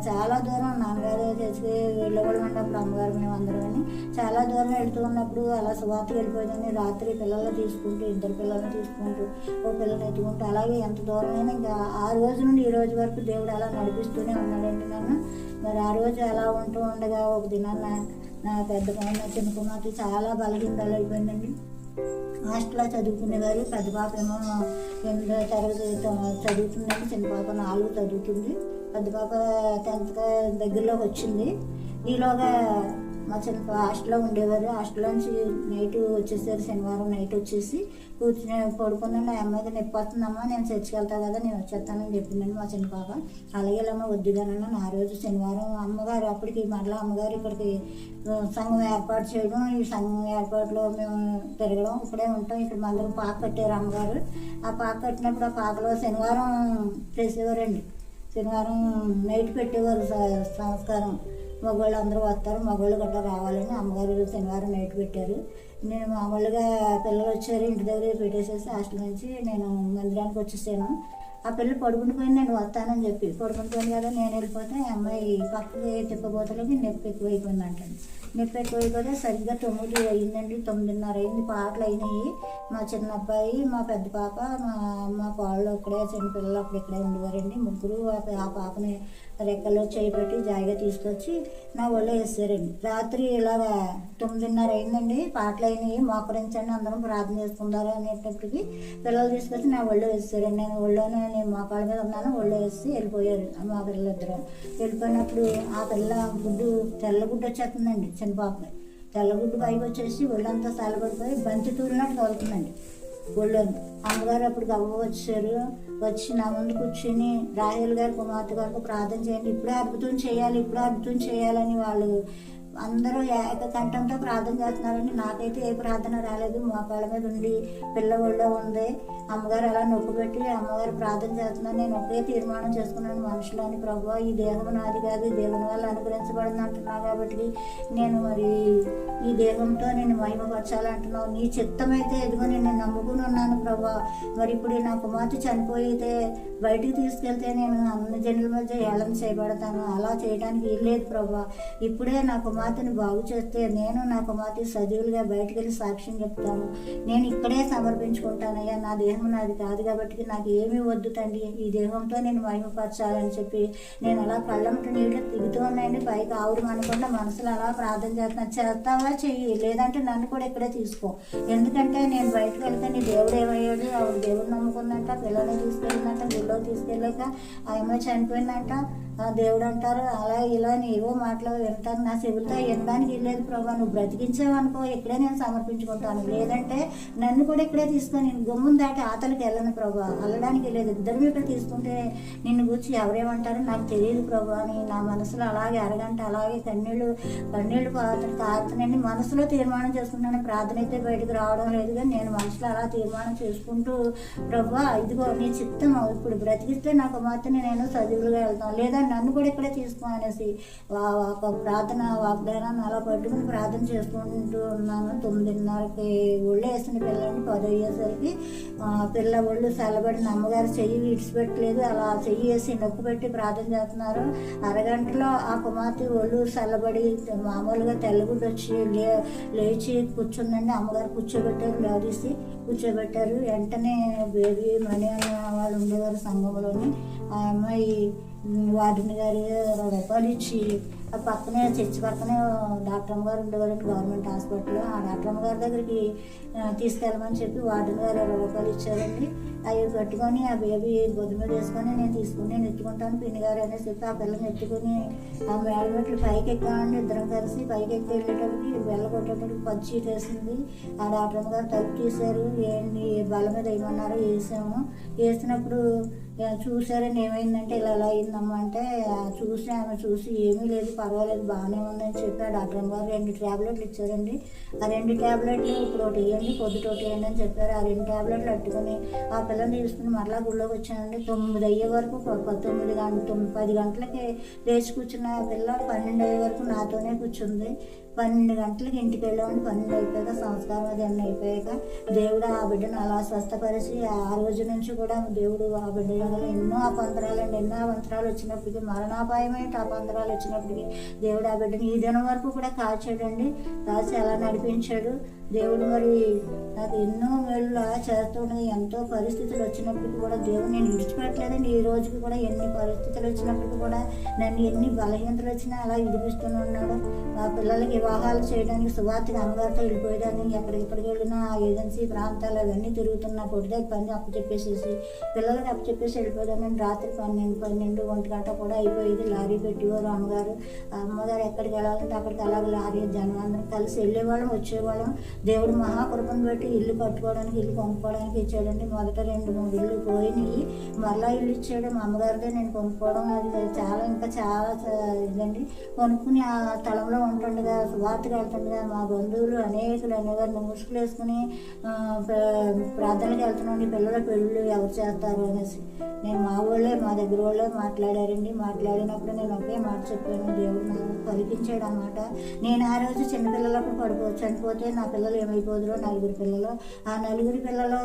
Speaker 1: చాలా దూరం నాన్నగారు చేసి వెళ్ళేవాళ్ళు ఉన్నప్పుడు అమ్మగారు మేము అందరం చాలా దూరం వెళ్తూ ఉన్నప్పుడు అలా సువార్తకి వెళ్ళిపోయిందని రాత్రి పిల్లల్ని తీసుకుంటూ 2 పిల్లల్ని తీసుకుంటూ ఓ పిల్లల్ని ఎత్తుకుంటూ అలాగే ఎంత దూరమైనా ఇంకా ఆ రోజు నుండి ఈ రోజు వరకు దేవుడు అలా నడిపిస్తూనే ఉన్నాడండి నన్ను. మరి ఆ రోజు అలా ఉంటూ ఉండగా ఒక దినాన్న నా పెద్ద కుమార్తె చిన్న కుమార్తె చాలా బలహీనతలు అయిపోయిందండి. హాస్టల్లో చదువుకునేవారు. పెద్ద పాప ఏమో 8వ తరగతి చదువుతుందండి, చిన్న పాప 4 చదువుతుంది. పెద్ద పాప 10th దగ్గరలోకి వచ్చింది. ఈలోగా మా చిన్న హాస్టల్లో ఉండేవారు. హాస్టల్ నుంచి నైట్ వచ్చేసారు. శనివారం నైట్ వచ్చేసి కూర్చుని పడుకుందండి. ఆ అమ్మాయికి నొప్పి వస్తుందమ్మా, నేను చర్చికి వెళ్తాను కదా, నేను వచ్చేస్తానని చెప్పిందండి మా చిన్న పాప. అలాగేలమ్మ వద్దుగానన్నా. ఆ రోజు శనివారం అమ్మగారు అప్పటికి మరలా అమ్మగారు ఇక్కడికి సంఘం ఏర్పాటు చేయడం, ఈ సంఘం ఏర్పాటులో మేము తిరగడం, ఇక్కడే ఉంటాం. ఇక్కడ మందరం పాక కట్టారు అమ్మగారు. ఆ పాక కట్టినప్పుడు ఆ పాకలో శనివారం చేసేవారండి. శనివారం నైట్ పెట్టేవారు సంస్కారం. మగవాళ్ళు అందరూ వస్తారు, మగవాళ్ళు గట్రా రావాలని అమ్మగారు శనివారం నైట్ పెట్టారు. నేను మామూలుగా పిల్లలు వచ్చారు, ఇంటి దగ్గర పెట్టేసేసి హాస్టల్ నుంచి నేను మందిరానికి వచ్చేసాను. ఆ పిల్లలు పడుకుండిపోయింది, నేను వస్తానని చెప్పి పడుకుండిపోయింది కదా. నేను వెళ్ళిపోతే అమ్మాయి పక్కకి తిప్పబోతలకి నొప్పి ఎక్కువైపోయింది అంటాను. నొప్పి ఎక్కువైపోతే సరిగ్గా 9 అయిందండి, 9:30 అయింది. పాటలు అయినాయి. మా చిన్న అబ్బాయి, మా పెద్ద పాప, మా కోళ్ళు ఇక్కడే, చిన్న పిల్లలు అప్పుడు ఇక్కడే ఉండేవారండి. ముగ్గురు ఆ పాపని రెక్కల్లో చేయిపెట్టి జాయిగా తీసుకొచ్చి నా ఒళ్ళో వేసారండి. రాత్రి ఇలాగా 9:30 అయిందండి. పాటలు అయినాయి, మోకరించండి అందరం ప్రార్థన చేసుకుంటారు అనేటప్పటికి పిల్లలు తీసుకొచ్చి నా ఒళ్ళో వేసారండి. నేను ఒళ్ళోనే, నేను మోకాళ్ళ మీద ఉన్నాను, ఒళ్ళో వేసి వెళ్ళిపోయారు మా పిల్లలిద్దరు. వెళ్ళిపోయినప్పుడు ఆ పిల్ల తెల్లగుడ్డు వచ్చేస్తుందండి. చిన్న పాపని తెల్లగుడ్డు పైకి వచ్చేసి ఒళ్ళంతా చల్లబడిపోయి బంతి తూరినట్టు తగులుతుందండి ఒళ్ళోని. అమ్మగారు అప్పుడు గవ్వ వచ్చారు. వచ్చి నా ముందు కూర్చుని రాహేల్ గారు కుమార్తె గారికి ప్రార్థన చేయండి, ఇప్పుడే అద్భుతం చేయాలి, ఇప్పుడే అద్భుతం చేయాలని వాళ్ళు అందరూ ఏకకంఠంతో ప్రార్థన చేస్తున్నారండి. నాకైతే ఏ ప్రార్థన రాలేదు. మోకాళ్ళ మీద ఉండి పిల్ల ఒళ్ళో ఉంది. అమ్మగారు అలా నొక్కి పెట్టి అమ్మగారు ప్రార్థన చేస్తున్నారు. నేను ఒకే తీర్మానం చేసుకున్నాను మనసులోని, ప్రభువా ఈ దేహం నాది కాదు, దేవుని వల్ల అనుగ్రహించబడింది అంటున్నావు కాబట్టి నేను మరి ఈ దేహంతో నేను మహిమపరచాలంటున్నావు. నీ చిత్తమైతే ఎదుగు నేను నమ్ముకుని ఉన్నాను ప్రభువా. మరి ఇప్పుడు నా కుమార్తె చనిపోయితే బయటికి తీసుకెళ్తే నేను అన్ని జనుల మధ్య ఏళన చేయబడతాను. అలా చేయడానికి వీల్లేదు ప్రభువా. ఇప్పుడే నా కుమార్తెని బాగు చేస్తే నేను నా కుమార్తె సజీవులుగా బయటకు వెళ్ళి సాక్ష్యం చెప్తాను. నేను ఇక్కడే సమర్పించుకుంటానయ్యా. నా దేహం నాది కాదు కాబట్టి నాకు ఏమీ వద్దు తండ్రి, ఈ దేహంతో నేను మహిమపరచాలని చెప్పి నేను అలా కళ్ళమ్మట నీళ్ళు తిరుగుతూ ఉన్నాయండి. పైకి ఆవిడ అనకుండా మనసులో అలా ప్రార్థన చేస్తున్నాను. చేస్తావా చెయ్యి, లేదంటే నన్ను కూడా ఇక్కడే తీసుకో. ఎందుకంటే నేను బయటకు వెళ్తే నీ దేవుడు ఏమయ్యాడు, ఆవిడ దేవుడు నమ్ముకుందంట, పిల్లల్ని తీసుకెళ్ళిందంట, గుళ్ళో తీసుకెళ్ళాక ఆ అమ్మాయి చనిపోయిందంట, దేవుడు అంటారు. అలా ఇలా ఏవో మాటలు వింటాను. నా చెవులతో వినడానికి వెళ్ళలేదు ప్రభా. నువ్వు బ్రతికించావనుకో ఇక్కడే నేను సమర్పించుకుంటాను, లేదంటే నన్ను కూడా ఇక్కడే తీసుకొని నేను గుమ్మం దాటి ఆతలకి వెళ్ళను ప్రభా. వెళ్ళడానికి వెళ్ళలేదు. ఇద్దరు ఇక్కడ తీసుకుంటే నిన్ను గురించి ఎవరేమంటారో నాకు తెలియదు ప్రభా అని నా మనసులో అలాగే అరగంట అలాగే కన్నీళ్ళు కారుతున్నాయండి. మనసులో తీర్మానం చేసుకుంటాను. ప్రార్థన అయితే బయటకు రావడం లేదు, కానీ నేను మనసులో అలా తీర్మానం చేసుకుంటూ ప్రభా ఇదిగో నీ చిత్తం, ఇప్పుడు బ్రతికిస్తే నా కుమార్తెని నేను సజీవులుగా వెళ్తాను, లేదా నన్ను కూడా ఇక్కడే తీసుకో అనేసి ఒక ప్రార్థన వాగ్దానాన్ని అలా పట్టుకుని ప్రార్థన చేసుకుంటూ ఉన్నాను. 9:30కి ఒళ్ళు వేసిన పిల్లల్ని 10 అయ్యేసరికి పిల్ల ఒళ్ళు చల్లబడిన అమ్మగారు చెయ్యి విడిచిపెట్టలేదు. అలా చెయ్యి వేసి నొక్కు పెట్టి ప్రార్థన చేస్తున్నారు. అరగంటలో ఆ కుమార్తె ఒళ్ళు చల్లబడి మామూలుగా తెల్లగుడ్డు వచ్చి లేచి కూర్చుందండి. అమ్మగారు కూర్చోబెట్టారు. వెంటనే బేబీ మణి అన్న వాళ్ళు ఉండేవారు సంఘంలోని. ఆ అమ్మాయి వార్డెన్ గారు 20 రూపాయలు ఇచ్చి ఆ పక్కనే చర్చి పక్కనే డాక్టర్ అమ్మ గారు ఉండేవారండి గవర్నమెంట్ హాస్పిటల్లో. ఆ డాక్టర్ అమ్మ గారి దగ్గరికి తీసుకెళ్ళమని చెప్పి వార్డెన్ గారు 20 రూపాయలు ఇచ్చారండి. అవి పెట్టుకొని ఆ బేబీ గొద్దు మీద వేసుకొని నేను ఎత్తుకుంటాను పిన్ని గారు అనేసి చెప్పి ఆ పిల్లని ఎత్తుకొని ఆ మేడమెట్లు పైకి ఎక్కామండి. ఇద్దరం కలిసి పైకి ఎక్కి వెళ్ళేటప్పటికి వెళ్ళగొట్టేటప్పటికి పచ్చి వేసింది. ఆ డాక్టర్ అమ్మ గారు తలుపు తీశారు. ఏంటి బల్ల మీద వేయమన్నారు, వేసాము. వేసినప్పుడు చూసారని ఏమైందంటే ఇలా అయిందమ్మా అంటే ఆమె చూసి ఏమీ లేదు, పర్వాలేదు, బాగానే ఉందని చెప్పి ఆ డాక్టర్ అమ్మ గారు 2 ట్యాబ్లెట్లు ఇచ్చారండి. ఆ 2 ట్యాబ్లెట్లు ఇప్పుడు ఒకటి వేయండి, పొద్దుట ఒకటి వేయండి అని చెప్పారు. ఆ 2 ట్యాబ్లెట్లు అట్టుకుని ఆ పిల్లని తీసుకుని మరలా గుళ్ళోకి వచ్చానండి. 9 అయ్యే వరకు 10 గంటలకి లేచి కూర్చున్న పిల్ల 12 అయ్యే వరకు నాతోనే కూర్చుంది. 12 గంటలకి ఇంటికి వెళ్ళామండి. 12 అయిపోయాక సంస్కారం అది అన్నీ అయిపోయాక దేవుడు ఆ బిడ్డను అలా స్వస్థపరిచి ఆ రోజు నుంచి కూడా దేవుడు ఆ బిడ్డ ఎన్నో అపంతరాలు వచ్చినప్పటికీ, మరణాపాయమైన అపంతరాలు వచ్చినప్పటికీ దేవుడు ఆ బిడ్డని ఈ దినం వరకు కూడా కాచాడండి. కాచి అలా నడిపించాడు దేవుడు. మరి నాకు ఎన్నో మేళ్ళు అలా చేస్తుండగా ఎంతో పరిస్థితులు వచ్చినప్పటికీ కూడా దేవుడు నేను విడిచిపెట్టలేదండి. ఈ రోజుకి కూడా ఎన్ని పరిస్థితులు వచ్చినప్పటికీ కూడా నన్ను ఎన్ని బలహీనతలు వచ్చినా అలా విడిపిస్తూనే ఉన్నాడు. ఆ పిల్లలకి వివాహాలు చేయడానికి సువార్తకి అమ్మగారితో వెళ్ళిపోయేదాన్ని. ఎక్కడికి వెళ్ళినా ఆ ఏజెన్సీ ప్రాంతాలు అవన్నీ తిరుగుతున్నా కొద్దిగా పని అప్పచెప్పేసేసి పిల్లలకి అప్పచెప్పేసి వెళ్ళిపోయేదాన్ని. రాత్రి 12 1 గంట కూడా అయిపోయేది. లారీ పెట్టేవారు అమ్మగారు. అమ్మగారు ఎక్కడికి వెళ్ళాలంటే అక్కడికి అలాగే లారీ జనం అందరం కలిసి వెళ్ళేవాళ్ళం వచ్చేవాళ్ళం. దేవుడు మహాకృపను బట్టి ఇల్లు కట్టుకోవడానికి ఇల్లు కొనుక్కోవడానికి ఇచ్చాడండి. మొదట 2 3 ఇల్లు పోయినాయి, మళ్ళీ ఇల్లు ఇచ్చాడు. మా అమ్మగారిదే నేను కొనుక్కోవడం అది చాలా ఇదండి. కొనుక్కుని ఆ స్థలంలో ఉంటుండగా సువార్తకి వెళ్తుండగా మా బంధువులు అనేకులు అనేవారు ముసుగులు వేసుకుని ప్రార్థనకి వెళ్తున్నాండి, పిల్లల పెళ్ళిళ్ళు ఎవరు చేస్తారు అనేసి. నేను మా దగ్గర వాళ్ళే మాట్లాడారండి. మాట్లాడినప్పుడు నేను ఒకే మాట చెప్పాను, దేవుడు నాకు పలికించాడు అన్నమాట. నేను ఆ రోజు చిన్నపిల్లలప్పుడు చనిపోతే నా పిల్లలు ఏమైపోదురో 4 పిల్లలు. ఆ 4 పిల్లలు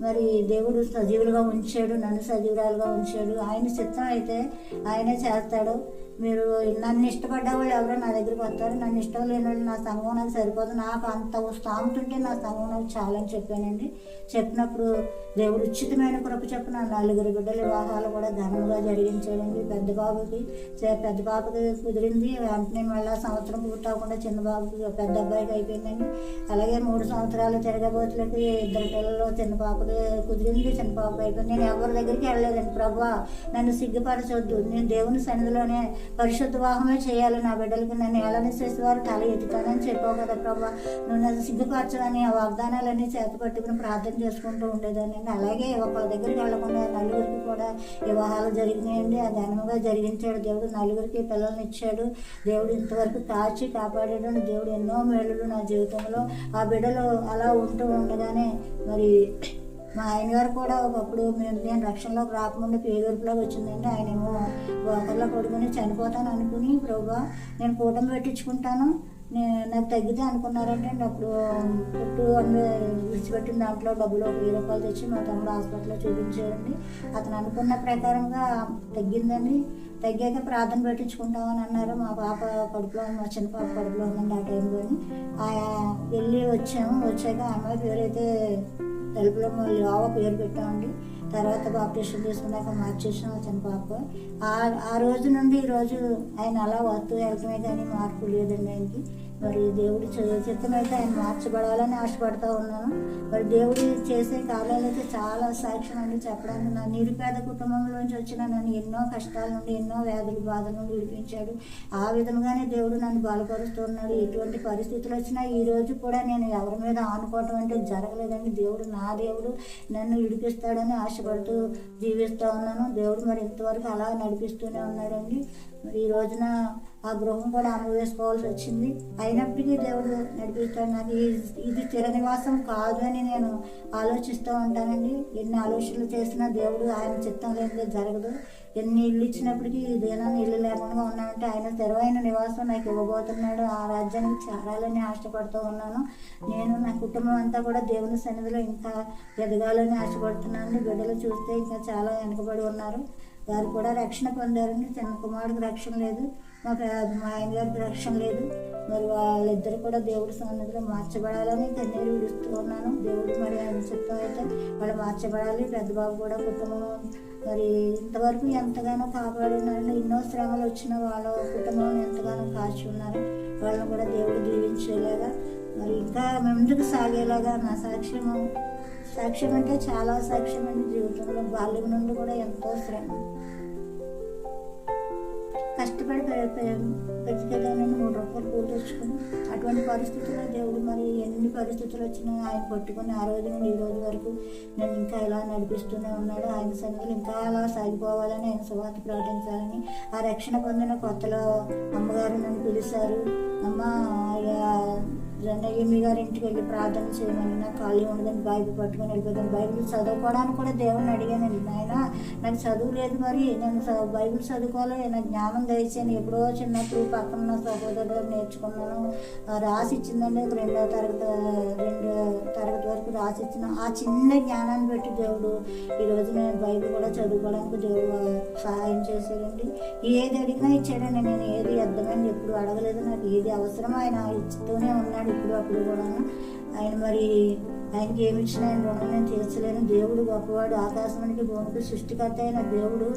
Speaker 1: మరి దేవుడు సజీవులుగా ఉంచాడు, నన్ను సజీవురాలుగా ఉంచాడు. ఆయన చిత్తం అయితే ఆయనే చేస్తాడు. మీరు నన్ను ఇష్టపడ్డ వాళ్ళు ఎవరో నా దగ్గరికి వస్తారు, నన్ను ఇష్టం లేని వాళ్ళు నా సంఘం నాకు సరిపోదు, నాకు అంత స్థామత ఉంటే నా సంఘం నాకు చాలని చెప్పానండి. చెప్పినప్పుడు దేవుడు ఉచితమైన కృప చెప్పిన 4 బిడ్డల వివాహాలు కూడా ఘనంగా జరిగించాడండి. పెద్ద పాపకి కుదిరింది. వెంటనే మళ్ళీ సంవత్సరం పూర్తవకుండా చిన్న బాబుకి పెద్ద అబ్బాయికి అయిపోయిందండి. అలాగే 3 సంవత్సరాలు తిరగబోతులకి 2 పిల్లలు, చిన్న పాపకి కుదిరింది, చిన్న పాపకి అయిపోయింది. నేను ఎవరి దగ్గరికి వెళ్ళలేదండి. ప్రభువా నన్ను సిగ్గుపరచొద్దు, నేను దేవుని సన్నిధిలోనే పరిశుద్ధ వివాహమే చేయాలి, నా బిడ్డలకి నన్ను ఎలానే చేసేవారు తల ఎత్తుతానని చెప్పావు కదా ప్రభా, నువ్వు నన్ను సిగ్గుపరచని ఆ వాగ్దానాలన్నీ చేతపట్టుకుని ప్రార్థన చేసుకుంటూ ఉండేదాన్ని. అలాగే ఒకళ్ళ దగ్గరికి వెళ్ళకుండా 4 కూడా వివాహాలు జరిగినాయండి. ఆ ఘనంగా జరిగించాడు దేవుడు. 4 పిల్లల్ని ఇచ్చాడు దేవుడు. ఇంతవరకు కాచి కాపాడాడు దేవుడు. ఎన్నో మేలులు నా జీవితంలో. ఆ బిడ్డలు అలా ఉంటూ ఉండగానే మరి మా ఆయన గారు కూడా ఒకప్పుడు నేను రక్షణలోకి రాకముందు పేదోర్పులోకి వచ్చిందండి. ఆయనేమో ఒకరిలో పడుకుని చనిపోతాను అనుకుని ప్రభువా నేను కూటమి పెట్టించుకుంటాను, నాకు తగ్గితే అనుకున్నారంటే అప్పుడు పుట్టు విడిచిపెట్టిన దాంట్లో డబ్బులు 1000 రూపాయలు తెచ్చి మా తమ్ముడు హాస్పిటల్లో చూపించారండి. అతను అనుకున్న ప్రకారంగా తగ్గిందండి. తగ్గాక ప్రార్థన పెట్టించుకుంటామని అన్నారు. మా పాప కడుపులో మా చిన్న పాప కడుపులో ఉందండి ఆ టైంలోని. వెళ్ళి వచ్చాక అమ్మాయి పేరైతే తలుపులో యోవ పేరు పెట్టామండి. తర్వాత ఆపరేషన్ చేసుకున్నాక మార్చేసాం చిన్న పాప. ఆ రోజు నుండి ఈ రోజు ఆయన అలా వస్తూ వెళ్తమే కానీ మార్పు లేదండి ఆయనకి. మరి దేవుడి చిత్తమైతే ఆయన మార్చబడాలని ఆశపడతా ఉన్నాను. మరి దేవుడు చేసే కార్యాలు అయితే చాలా సాక్ష్యం అండి చెప్పడానికి. నా నిరుపేద కుటుంబంలోంచి వచ్చిన నన్ను ఎన్నో కష్టాల నుండి ఎన్నో వ్యాధులు బాధల నుండి విడిపించాడు. ఆ విధంగానే దేవుడు నన్ను బలపరుస్తున్నాడు. ఎటువంటి పరిస్థితులు వచ్చినా ఈ రోజు కూడా నేను ఎవరి మీద ఆనుకోవటం అంటే జరగలేదండి. దేవుడు నా దేవుడు నన్ను విడిపిస్తాడని ఆశపడుతూ జీవిస్తూ ఉన్నాను. దేవుడు మరి ఇంతవరకు అలా నడిపిస్తూనే ఉన్నాడండి. మరి ఈ రోజున ఆ గృహం కూడా అనుభవించుకోవాల్సి వచ్చింది. అయినప్పటికీ దేవుడు నడిపిస్తాడు. నాకు ఇది స్థిర నివాసం కాదు అని నేను ఆలోచిస్తూ ఉంటానండి. ఎన్ని ఆలోచనలు చేసినా దేవుడు ఆయన చిత్తం లేనిదే జరగదు. ఎన్ని ఇల్లు ఇచ్చినప్పటికీ ఇదేనా ఇల్లు లేకుండా ఉన్నానంటే ఆయన స్థిరమైన నివాసం నాకు ఇవ్వబోతున్నాడు. ఆ రాజ్యానికి చేరాలని ఆశపడుతూ ఉన్నాను. నేను నా కుటుంబం అంతా కూడా దేవుని సన్నిధిలో ఇంకా ఎదగాలని ఆశపడుతున్నాను. బిడ్డలు చూస్తే ఇంకా చాలా వెనుకబడి ఉన్నారు. వారు కూడా రక్షణ పొందారని. చిన్న కుమారుడికి రక్షణ లేదు, మా ఆయన గారికి రక్షణ లేదు. మరి వాళ్ళిద్దరు కూడా దేవుడి సన్నిధిలో మార్చబడాలని కన్నీరు విడుస్తూ ఉన్నాను. దేవుడు మరి ఆయన చిత్తం అయితే వాళ్ళు మార్చబడాలి. పెద్ద బాబు కూడా కుటుంబం మరి ఇంతవరకు ఎంతగానో కాపాడినారని. ఎన్నో శ్రమలు వచ్చిన వాళ్ళ కుటుంబం ఎంతగానో కాచి ఉన్నారు. వాళ్ళని కూడా దేవుడు దీవించేలాగా మరి ఇంకా ముందుకు సాగేలాగా నా సాక్ష్యం అంటే చాలా సాక్ష్యం అండి. జీవితంలో బాల్యం నుండి కూడా ఎంతో శ్రమ కష్టపడి పెట్టుకెళ్ళానని 3 రూపాయలు కూలి తెచ్చుకుని అటువంటి పరిస్థితుల్లో దేవుడు మరి ఎన్ని పరిస్థితులు వచ్చినా ఆయన పట్టుకుని ఆ రోజు నుండి ఈ రోజు వరకు నేను ఇంకా ఇలా నడిపిస్తూనే ఉన్నాడు. ఆయన సన్నిధిలో ఇంకా అలా సాగిపోవాలని, ఆయన సువార్త ప్రకటించాలని. ఆ రక్షణ పొందిన కొత్తలో అమ్మగారు నన్ను పిలిచారు. అమ్మ మీ గారి ఇంటికి వెళ్ళి ప్రార్థన చేయమని. నాకు ఖాళీ ఉండదని బైబిల్ పట్టుకొని వెళ్ళిపోతాను. బైబిల్ చదువుకోవడానికి కూడా దేవుని అడిగానండి. నాయన నాకు చదువు లేదు, మరి నేను బైబిల్ చదువుకోవాలి, నాకు జ్ఞానం దయచేయని. ఎప్పుడో చిన్నప్పుడు పక్కన సహోదరుడు నేర్చుకున్నాను, రాసి ఇచ్చిందండి. 2వ తరగతి వరకు రాసి ఇచ్చిన ఆ చిన్న జ్ఞానాన్ని బట్టి దేవుడు ఈరోజు నేను బైబిల్ కూడా చదువుకోవడానికి దేవుడు సహాయం చేశాడండి. ఏది అడిగినా ఇచ్చాడండి. నేను ఏది అర్థమైంది ఎప్పుడు అడగలేదు. నాకు ఏది అవసరమో ఆయన ఇస్తూనే ఉన్నాడు ఇప్పుడు అప్పుడు కూడా. ఆయన మరి ఆయనకి ఏమి ఇచ్చినా ఆయన రుణం నేను తీర్చలేను. దేవుడు గొప్పవాడు, ఆకాశానికి భూమికి సృష్టికర్త అయిన దేవుడు.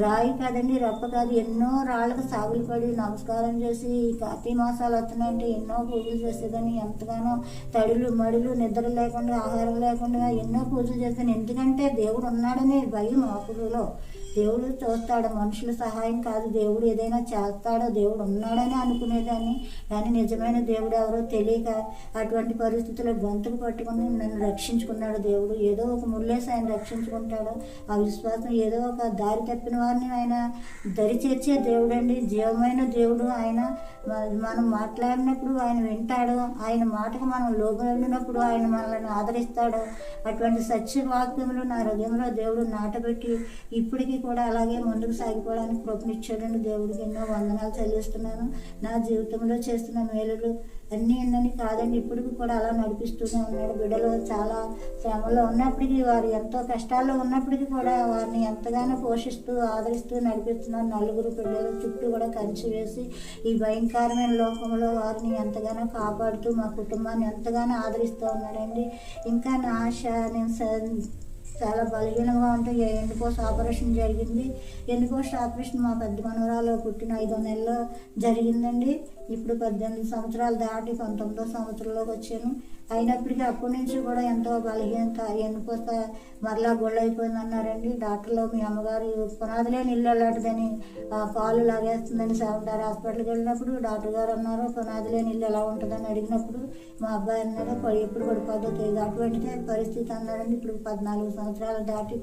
Speaker 1: రాయి కాదండి, రప్ప కాదు, ఎన్నో రాళ్ళకు సాగులు పడి నమస్కారం చేసి కార్తీక మాసాలు వస్తున్నాయంటే ఎన్నో పూజలు చేసేదని ఎంతగానో తడులు మడులు నిద్ర లేకుండా ఆహారం లేకుండా ఎన్నో పూజలు చేస్తాను. ఎందుకంటే దేవుడు ఉన్నాడని భయం అప్పుడులో. దేవుడు చూస్తాడు, మనుషుల సహాయం కాదు, దేవుడు ఏదైనా చేస్తాడో దేవుడు ఉన్నాడని అనుకునేదాన్ని. కానీ నిజమైన దేవుడు ఎవరో తెలియక అటువంటి పరిస్థితుల్లో గొంతుకు పట్టుకుని నన్ను రక్షించుకున్నాడు దేవుడు. ఏదో ఒక ముళ్ళేసి ఆయన రక్షించుకుంటాడు. ఆ విశ్వాసం ఏదో ఒక దారి తప్పిన వారిని ఆయన దరి చేర్చే దేవుడు అండి, జీవమైన దేవుడు ఆయన. మనం మాట్లాడినప్పుడు ఆయన వింటాడు, ఆయన మాటకు మనం లోబడినప్పుడు ఆయన మనల్ని ఆదరిస్తాడు. అటువంటి సత్య వాక్యములు నా హృదయంలో దేవుడు నాటబెట్టి ఇప్పటికీ కూడా అలాగే ముందుకు సాగిపోవడానికి కృపనిచ్చాడండి. దేవుడికి ఎన్నో వందనాలు చెల్లిస్తున్నాను. నా జీవితంలో చేస్తున్న మేలులు అన్నీ కాదండి, ఇప్పటికి కూడా అలా నడిపిస్తూనే ఉన్నాడు. బిడ్డలు చాలా శ్రమలో ఉన్నప్పటికీ, వారు ఎంతో కష్టాల్లో ఉన్నప్పటికీ కూడా వారిని ఎంతగానో పోషిస్తూ ఆదరిస్తూ నడిపిస్తున్నారు. నలుగురు బిడ్డలు చుట్టూ కూడా కంచి వేసి ఈ భయంకరమైన లోకంలో వారిని ఎంతగానో కాపాడుతూ మా కుటుంబాన్ని ఎంతగానో ఆదరిస్తూ ఉన్నాడండి. ఇంకా నా ఆశ, నేను చాలా బలహీనంగా ఉంటే ఎన్నుకోసం ఆపరేషన్ జరిగింది. ఎన్నుకోసం ఆపరేషన్ మా పెద్ద మనవరాలు పుట్టిన 5వ నెలలో జరిగిందండి. ఇప్పుడు 18 సంవత్సరాలు దాటి 19వ సంవత్సరంలోకి వచ్చాను. అయినప్పటికీ అప్పటి నుంచి కూడా ఎంతో బలహీనత, ఎన్నుకోస మరలా గొళ్ళు అయిపోయింది అన్నారండి డాక్టర్లు. మీ అమ్మగారు పునాదిలే నీళ్ళు అలాంటిదని పాలు లాగేస్తుందని 7 హాస్పిటల్కి వెళ్ళినప్పుడు డాక్టర్ గారు అన్నారు పునాదిలే నీళ్ళు ఎలా ఉంటుందని అడిగినప్పుడు మా అబ్బాయి అన్నాడు ఎప్పుడు పడిపోద్దో తెలియదు, అటువంటిదే పరిస్థితి అన్నారండి. ఇప్పుడు 14 సంవత్సరాలు దాటి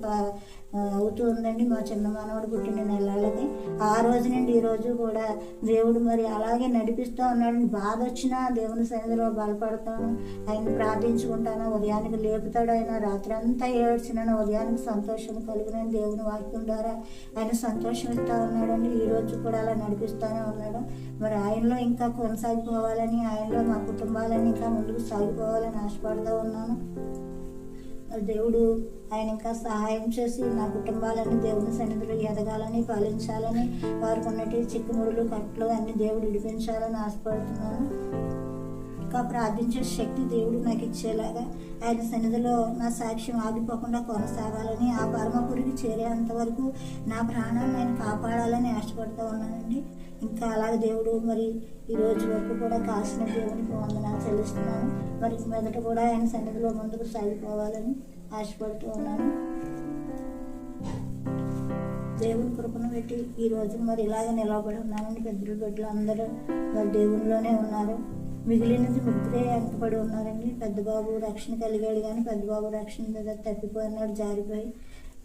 Speaker 1: అవుతూ ఉందండి. మా చిన్న మనవడు పుట్టిన నెలలకి ఆ రోజు నుండి ఈ రోజు కూడా దేవుడు మరి అలాగే నడిపిస్తూ ఉన్నాడు. బాధ వచ్చినా దేవుని సన్నిధిలో బలపడతాను, ఆయన ప్రార్థించుకుంటాను. ఉదయానికి లేపుతాడు ఆయన, రాత్రి అంతా ఏడ్చినాను, ఉదయానికి సంతోషం కలిగిన దేవుని వాక్యం ద్వారా ఆయన సంతోషం ఇస్తూ ఉన్నాడండి. ఈ రోజు కూడా అలా నడిపిస్తూనే ఉన్నాడు. మరి ఆయనలో ఇంకా కొనసాగిపోవాలని, ఆయనలో మా కుటుంబాలని ఇంకా ముందుకు సాగిపోవాలని ఆశపడుతూ ఉన్నాను. దేవుడు ఆయన ఇంకా సహాయం చేసి నా కుటుంబాలని దేవుని సన్నిధిలో ఎదగాలని, పాలించాలని, వారికి ఉన్నటి చిక్కుముడులు కట్లు అన్ని దేవుడు విడిపించాలని ఆశపడుతున్నాను. ఇంకా ప్రార్థించే శక్తి దేవుడు నాకు ఇచ్చేలాగా ఆయన సన్నిధిలో నా సాక్ష్యం ఆగిపోకుండా కొనసాగాలని, ఆ పరమపురికి చేరేంత వరకు నా ప్రాణాన్ని ఆయన కాపాడాలని ఆశపడుతూ ఉన్నానండి. ఇంకా అలాగే దేవుడు మరి ఈ రోజు వరకు కూడా కాసిన దేవునికి వందనాలు చెల్లిస్తున్నాను. మరి మొదట కూడా ఆయన సన్నిధిలో ముందుకు సాగిపోవాలని ఆశపడుతూ ఉన్నాను. దేవుని కృపను పెట్టి ఈ రోజు మరి ఇలాగ నిలబడి ఉన్నానని పెద్దలు బిడ్డలు అందరూ మరి దేవునిలోనే ఉన్నారు. మిగిలినది ముగ్గురే వెనకబడి ఉన్నారండి. పెద్దబాబు రక్షణ కలిగాడు కానీ పెద్దబాబు రక్షణ మీద తప్పిపోయినాడు, జారిపోయి.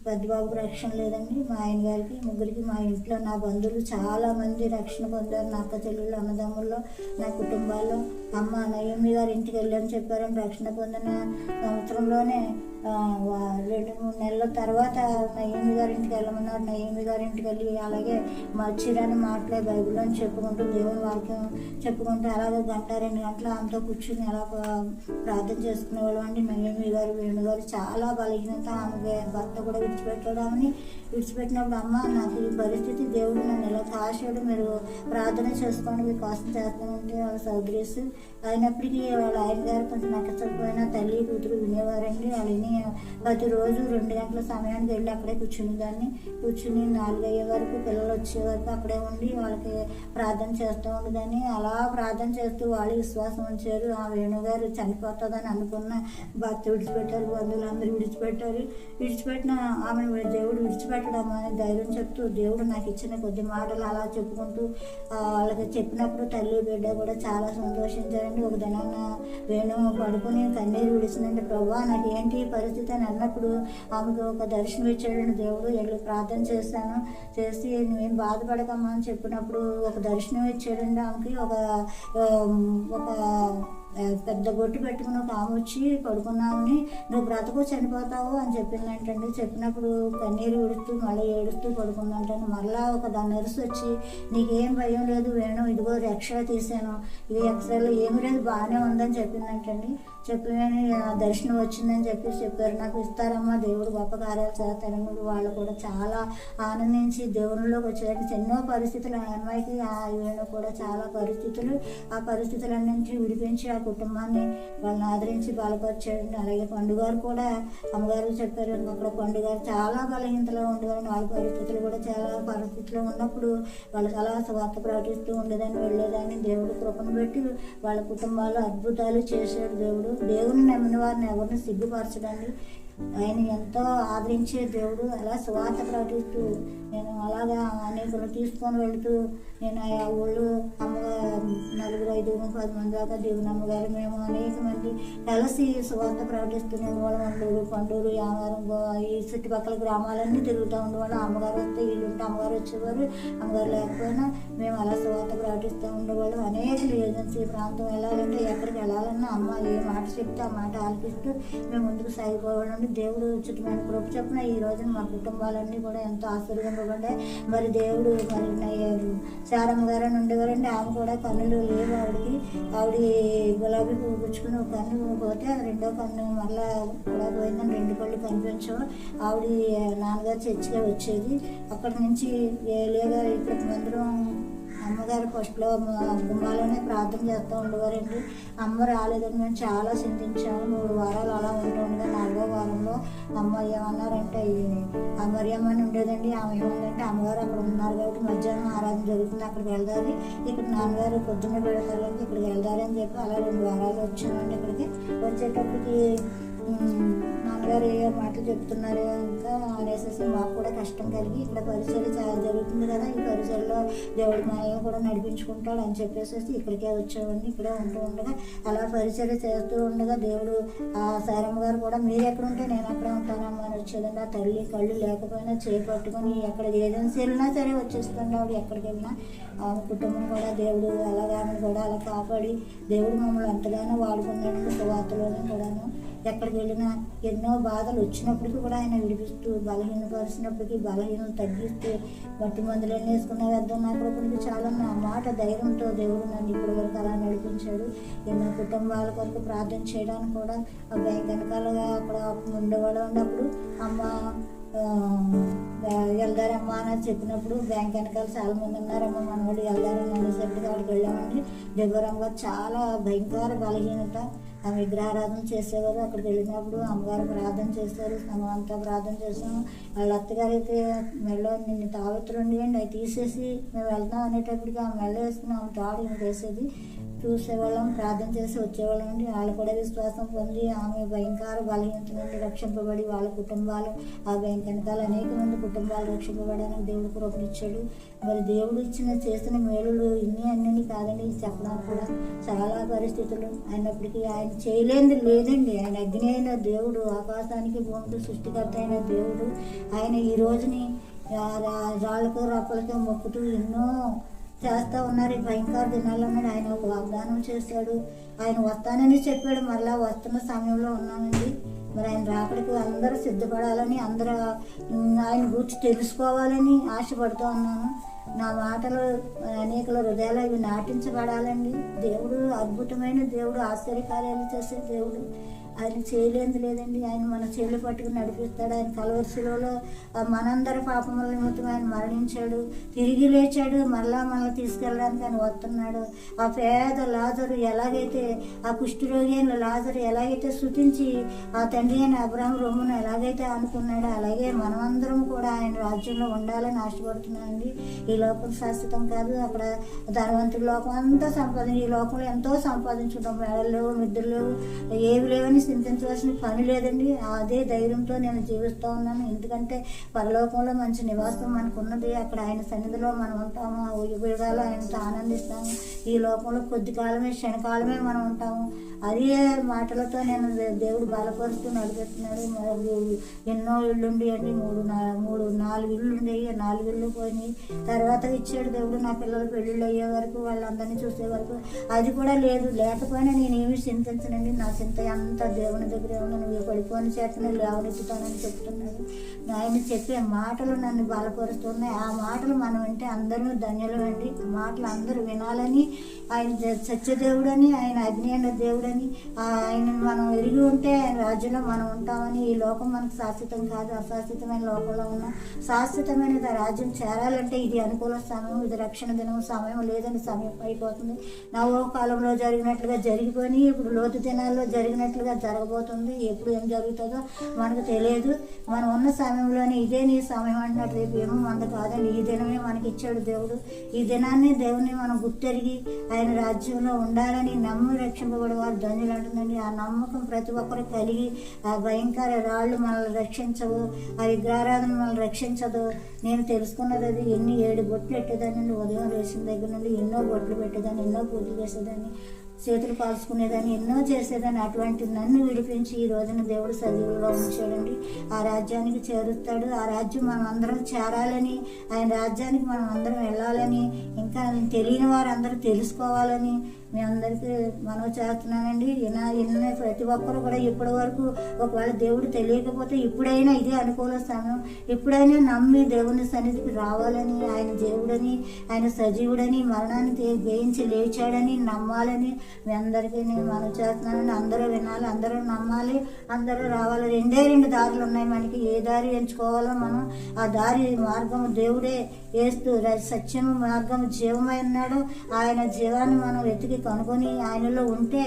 Speaker 1: పెద్దబాబుకి రక్షణ లేదండి. మా ఆయన గారికి ముగ్గురికి, మా ఇంట్లో నా బంధువులు చాలామంది రక్షణ పొందారు. నా అక్క చెల్లెళ్ళు, అన్నదమ్ముల్లో, నా కుటుంబాల్లో. అమ్మ నయ్యమ్మి గారి ఇంటికి వెళ్ళని చెప్పారని రక్షణ పొందిన సంవత్సరంలోనే 2-3 నెలల తర్వాత నయ్యమ్మి గారి ఇంటికి వెళ్ళమన్నారు. నయ్యమ్మి గారి ఇంటికి వెళ్ళి అలాగే మర్చిరాని మాటలే బైబిల్లోని చెప్పుకుంటూ దేవుని వాక్యం చెప్పుకుంటూ అలాగే 1-2 గంటలు ఆమెతో కూర్చుని అలా ప్రార్థన చేసుకునేవాళ్ళం అండి. నయ్యమ్మి గారు, వేణుగారు చాలా బలహీనత, ఆమె భర్త కూడా విడిచిపెట్టాడు. ఆమెని విడిచిపెట్టినప్పుడు అమ్మ నాకు ఈ పరిస్థితి దేవుడు నన్ను ఎలా కాశాడు, మీరు ప్రార్థన చేసుకోండి, మీ కోసం చేస్తానంటే వాళ్ళ సౌదరీస్. అయినప్పటికీ వాళ్ళ ఆయన గారు కొంచెం నచ్చకపోయినా తల్లి కూతురు వినేవారండి. వాళ్ళని ప్రతిరోజు 2 గంటల సమయానికి వెళ్ళి అక్కడే కూర్చుని 4 అయ్యే వరకు పిల్లలు వచ్చే వరకు అక్కడే ఉండి వాళ్ళకి ప్రార్థన చేస్తూ ఉండదని. అలా ప్రార్థన చేస్తూ వాళ్ళు విశ్వాసం ఉంచారు. ఆ వేణుగారు చనిపోతుందని అనుకున్న భర్త విడిచిపెట్టారు, బంధువులందరూ విడిచిపెట్టిన ఆమెను దేవుడు విడిచిపెట్టడం అని ధైర్యం చెప్తూ దేవుడు నాకు ఇచ్చిన కొద్ది మాటలు అలా చెప్పుకుంటూ వాళ్ళకి చెప్పినప్పుడు తల్లి బిడ్డ కూడా చాలా సంతోషించారండి. ఒక దినాన వేణు పడుకుని కన్నీరు విడిచిందంటే ప్రభా నాకు ఏంటి పరిస్థితి అని అన్నప్పుడు ఆమెకు ఒక దర్శనం ఇచ్చాడండి దేవుడు. వెళ్ళి ప్రార్థన చేసి నువ్వేం బాధపడకమ్మా అని చెప్పినప్పుడు ఒక దర్శనం ఇచ్చాడండి. ఆమెకి ఒక పెద్ద బొట్టు పెట్టుకుని ఒక ఆమె వచ్చి పడుకున్నామని నువ్వు బ్రతకు చనిపోతావు అని చెప్పిందంటండి. చెప్పినప్పుడు కన్నీరు విడుస్తూ మళ్ళీ ఏడుస్తూ పడుకుందంటండి. మళ్ళా ఒక దాని నర్సు వచ్చి నీకేం భయం లేదు వేణు, ఇదిగో ఎక్స్రే తీసాను, ఇది ఎక్స్రేలో ఏమి లేదు బాగానే ఉందని చెప్పిందంటండి. చెప్పి దర్శనం వచ్చిందని చెప్పారు. నాకు ఇస్తారమ్మా, దేవుడు గొప్ప కార్యాలు చేస్తారని వాళ్ళు కూడా చాలా ఆనందించి దేవునిలోకి వచ్చేదానికి ఎన్నో పరిస్థితులు ఆ అమ్మాయికి ఈయన కూడా చాలా పరిస్థితులు, ఆ పరిస్థితులన్నింటినీ విడిపించి ఆ కుటుంబాన్ని వాళ్ళని ఆదరించి బలపరిచాడు. అలాగే పండుగారు కూడా అమ్మగారు చెప్పారు, అక్కడ పండుగారు చాలా బలహీనతలో ఉండేవారని, వాళ్ళ పరిస్థితులు కూడా చాలా పరిస్థితుల్లో ఉన్నప్పుడు వాళ్ళు చాలా స్వార్థ ప్రకటిస్తూ ఉండేదని వెళ్ళేదాన్ని. దేవుడు కృపను పెట్టి వాళ్ళ కుటుంబాలు అద్భుతాలు చేశాడు. దేవుని నమ్మిన వారిని ఎవరిని సిగ్గుపరచడండి. ఆయన ఎంతో ఆదరించే దేవుడు. అలా స్వార్థ ప్రకటిస్తూ నేను అలాగా అనేకులు తీసుకొని వెళుతూ నేను ఆ ఊళ్ళు నలుగురు 5 10 మంది దాకా దేవుని అమ్మగారు మేము అనేక మంది కలిసి స్వార్థ ప్రకటిస్తూనే ఉండేవాళ్ళం. పండూరు యామారం ఈ చుట్టుపక్కల గ్రామాలన్నీ తిరుగుతూ ఉండేవాళ్ళం. అమ్మగారు వస్తే వీళ్ళు ఉంటే అమ్మగారు వచ్చేవారు, అమ్మగారు లేకపోయినా మేము అలా స్వార్థ ప్రకటిస్తూ ఉండేవాళ్ళం. అనేక ఏజెన్సీ ప్రాంతం వెళ్ళాలంటే ఎక్కడికి వెళ్ళాలన్నా అమ్మ ఏ మాట చెప్తే ఆ మాట ఆలపిస్తూ మేము ముందుకు సాగిపోవాలండి. దేవుడు చుట్టమైన కృప చెప్పిన ఈ రోజున మా కుటుంబాలన్నీ కూడా ఎంతో ఆశీర్వదింపబడ్డాయి. మరి దేవుడు మరి శారమ్మ గారు అని ఉండేవారంటే ఆమె కూడా కన్నులు లేవు ఆవిడకి. ఆవిడ గులాబీ పువ్వు పుచ్చుకుని ఒక కన్ను పోతే రెండో కన్ను మళ్ళా కూడా పోయిందని 2 కళ్ళు కనిపించవు. ఆవిడ నాన్నగారు చర్చిగా వచ్చేది. అక్కడి నుంచి లేగా ఇక్కడ మందిరం అమ్మగారు ఫస్ట్లో గుమ్మాలోనే ప్రార్థన చేస్తూ ఉండేవారండి. అమ్మ రాలేదని మేము చాలా చింతించాము. 3 వారాలు అలా ఉంటూ ఉండగా 4వ వారంలో అమ్మ ఏమన్నారంటే మరియమ్మని ఉండేదండి. ఆమె ఏమందంటే అమ్మగారు అక్కడ ఉన్నారు కాబట్టి మధ్యాహ్నం ఆరాధన జరుగుతుంది, అక్కడికి వెళ్దారు, ఇక్కడ నాన్నగారు పొద్దున్నే పెడతారంటే ఇక్కడికి వెళ్దారని చెప్పి అలా 2 వారాలు వచ్చామండి. ఇక్కడికి వచ్చేటప్పటికి నాన్నగారు ఏ మాటలు చెప్తున్నారు ఇంకా అనేసి మాకు కూడా కష్టం కలిగి ఇక్కడ పరిచయం జరుగుతుంది కదా, ఈ పరిచయంలో దేవుడి మనల్ని కూడా నడిపించుకుంటాడు అని చెప్పేసి ఇక్కడికే వచ్చామండి. ఇక్కడే ఉంటూ ఉండగా అలా పరిచయం చేస్తూ ఉండగా దేవుడు ఆ శారమ్మ గారు కూడా మీరు ఎక్కడ ఉంటే నేను అక్కడే ఉంటానమ్మా అని వచ్చేదండి. ఆ తల్లి కళ్ళు లేకపోయినా చేపట్టుకొని ఎక్కడ ఏజెన్సీ వెళ్ళినా సరే వచ్చేస్తుంది ఆవిడ. ఎక్కడికి వెళ్ళినా ఆమె కుటుంబం కూడా దేవుడు అలాగే ఆమెను కూడా అలా కాపాడి దేవుడు మమ్మల్ని ఎంతగానో వాడుకున్నాడు. సువార్తలోనే కూడాను ఎక్కడికి వెళ్ళినా ఎన్నో బాధలు వచ్చినప్పటికీ కూడా ఆయన విడిపిస్తూ బలహీనపరిచినప్పటికీ బలహీనలు తగ్గిస్తూ మట్టి మందులన్నీ వేసుకున్న వేద్దాం నా కొడుకునికి చాలా నా మాట ధైర్యంతో దేవుడు నన్ను ఇప్పటి వరకు అలా నడిపించాడు. ఎన్నో కుటుంబాల కొరకు ప్రార్థన చేయడానికి కూడా ఆ బ్యాంక్ వెనకాలగా అక్కడ ఉండేవాడు ఉన్నప్పుడు అమ్మ వెళ్దారమ్మా అని చెప్పినప్పుడు బ్యాంక్ వెనకాల చాలా మంది ఉన్నారమ్మ మనవాడు వెళ్దారని అనేసరికి వాడికి వెళ్ళామండి. దేవరమ్మ గారు చాలా భయంకర బలహీనత, ఆ విగ్రహారాధన చేసేవారు. అక్కడికి వెళ్ళినప్పుడు అమ్మగారు ప్రార్థన చేశారు, అంతా ప్రార్థన చేసాము. వాళ్ళ అత్తగారు అయితే మెళ్ళ నిన్ను తావెత్తులుండి అవి తీసేసి మేము వెళ్తాం అనేటప్పటికి ఆ మెళ్ళ వేసుకుని ఆమె తాడు వేసేది. చూసేవాళ్ళం, ప్రార్థన చేసి వచ్చేవాళ్ళం అండి. వాళ్ళు కూడా విశ్వాసం పొంది ఆమె భయంకర బలహీనత నుండి రక్షింపబడి వాళ్ళ కుటుంబాలు ఆ బ్యాంక్ వెనకాల అనేక మంది కుటుంబాలు రక్షింపబడడానికి దేవుడు కృపనిచ్చాడు. మరి దేవుడు చేసిన మేలులు అన్నీ కాదండి చెప్పడానికి కూడా చాలా పరిస్థితులు అయినప్పటికీ ఆయన చేయలేనిది లేదండి. ఆయన అగ్ని అయిన దేవుడు, ఆకాశానికి భూమికి సృష్టికర్త అయిన దేవుడు. ఆయన ఈ రోజుని రాళ్ళకు రప్పలతో మొక్కుతూ ఎన్నో చేస్తూ ఉన్నారు. ఈ భయంకర దినాల్లో ఉన్నాడు. ఆయన ఒక వాగ్దానం చేశాడు, ఆయన వస్తానని చెప్పాడు. మళ్ళా వస్తున్న సమయంలో ఉన్నామండి. మరి ఆయన రాకడికి అందరూ సిద్ధపడాలని, అందరూ ఆయన గురించి తెలుసుకోవాలని ఆశపడుతూ ఉన్నాను. నా మాటలు అనేకల హృదయాలు ఇవి నాటించబడాలండి. దేవుడు అద్భుతమైన దేవుడు, ఆశ్చర్యకార్యాలు చేసే దేవుడు. ఆయన చేయలేనిది లేదండి. ఆయన మన చేతులు పట్టుకుని నడిపిస్తాడు. ఆయన కలవరిశిలో మనందరి పాపముల నిమిత్తం ఆయన మరణించాడు, తిరిగి లేచాడు, మనల్ని తీసుకెళ్ళడానికి ఆయన వస్తున్నాడు. ఆ పేద లాజరు ఎలాగైతే, ఆ కుష్ఠరోగి అయిన లాజరు ఎలాగైతే స్తుతించి ఆ తండ్రి అయిన అబ్రాహాము రొమ్మును ఎలాగైతే అనుకున్నాడో అలాగే మనమందరం కూడా ఆయన రాజ్యంలో ఉండాలని ఆశపడుతున్నానండి. ఈ లోకం శాశ్వతం కాదు. అక్కడ ధనవంతుల లోకం అంతా ఈ లోకంలో ఎంతో సంపాదించుకుంటాం. మేడలు లేవు, మిద్దెలు లేవు, ఏవి లేవని చింతించవలసిన పని లేదండి. అదే ధైర్యంతో నేను జీవిస్తూ ఉన్నాను. ఎందుకంటే పరలోకంలో మంచి నివాసం మనకు ఉన్నది. అక్కడ ఆయన సన్నిధిలో మనం ఉంటాము, యుగాలు ఆయనతో ఆనందిస్తాము. ఈ లోకంలో కొద్ది కాలమే, క్షణకాలమే మనం ఉంటాము. అదే మాటలతో నేను దేవుడు బలపరుస్తూ నడిపిస్తున్నాడు. ఎన్నో ఇళ్ళు ఉండేయండి, 4 ఇళ్ళు ఉండేవి, 4 ఇళ్ళు పోయినాయి. తర్వాత ఇచ్చాడు దేవుడు నా పిల్లలు పెళ్ళిళ్ళు అయ్యే వరకు, వాళ్ళందరినీ చూసే వరకు. అది కూడా లేదు. లేకపోయినా నేనేమి చింతించనండి. నా చింత అంతా దేవుని దగ్గరే ఉన్నా. నువ్వు పడిపోని చేతనే లేవనెత్తుతానని చెప్తున్నాడు. ఆయన చెప్పే మాటలు నన్ను బలపరుస్తున్నాయి. ఆ మాటలు మనం వింటే అందరూ ధన్యులమండి. ఆ మాటలు అందరూ వినాలని, ఆయన సత్యదేవుడని, ఆయన అజ్ఞాన దేవుడని, ఆయన మనం ఎరిగి ఉంటే ఆయన రాజ్యంలో మనం ఉంటామని. ఈ లోకం మనకు శాశ్వతం కాదు, అశాశ్వతమైన లోకంలో ఉన్నాం. శాశ్వతమైన రాజ్యం చేరాలంటే ఇది అనుకూల సమయం, ఇది రక్షణ దినం. సమయం లేదని సమయం అయిపోతుంది. నవోకాలంలో జరిగినట్లుగా జరిగిపోయి ఇప్పుడు లోతు దినాల్లో జరిగినట్లుగా జరగబోతుంది. ఎప్పుడు ఏం జరుగుతుందో మనకు తెలియదు. మనం ఉన్న సమయంలోనే ఇదే నీ సమయం అంటున్నాడు. రేపు ఏమో మంద కాదండి, ఈ దినమే మనకి ఇచ్చాడు దేవుడు. ఈ దినాన్ని దేవుని మనం గుర్తెరిగి ఆయన రాజ్యంలో ఉండాలని నమ్మి రక్షింపబడే వారు ధన్యులు అంటుందండి. ఆ నమ్మకం ప్రతి ఒక్కరు కలిగి ఆ భయంకర రాళ్ళు మనల్ని రక్షించవు, ఆ విగ్రహారాధన మనల్ని రక్షించదు. నేను తెలుసుకున్నది అది. 7 బొట్లు పెట్టేదాన్ని, ఉదయం లేచిన దగ్గర నుండి ఎన్నో బొట్లు పెట్టేదాన్ని, ఎన్నో పూజలు చేసేదాన్ని, చేతులు కాల్చుకునేదాన్ని, ఎన్నో చేసేదాన్ని. అటువంటి నన్ను విడిపించి ఈ రోజున దేవుడు సజీవులుగా ఉంచాడండి. ఆ రాజ్యానికి చేరుస్తాడు. ఆ రాజ్యం మనం అందరం చేరాలని, ఆయన రాజ్యానికి మనం అందరం వెళ్ళాలని, ఇంకా తెలియని వారు అందరూ తెలుసుకోవాలని మీ అందరికీ మనవి చేస్తున్నానండి. ప్రతి ఒక్కరు కూడా ఇప్పటి వరకు ఒకవేళ దేవుడు తెలియకపోతే ఇప్పుడైనా ఇదే అనుకూల సమయం, ఎప్పుడైనా నమ్మి దేవుని సన్నిధికి రావాలని, ఆయన దేవుడని, ఆయన సజీవుడని, మరణాన్ని జయించి లేచాడని నమ్మాలని మీ అందరికీ నేను మనవి చేస్తున్నానండి. అందరూ వినాలి, అందరూ నమ్మాలి, అందరూ రావాలి. 2 దారులు ఉన్నాయి మనకి. ఏ దారి ఎంచుకోవాలో మనం ఆ దారి మార్గము దేవుడే వేస్తూ సత్యము మార్గము జీవమై ఉన్నాడు. ఆయన జీవాన్ని మనం వెతికి కనుగొని ఆయనలో ఉంటే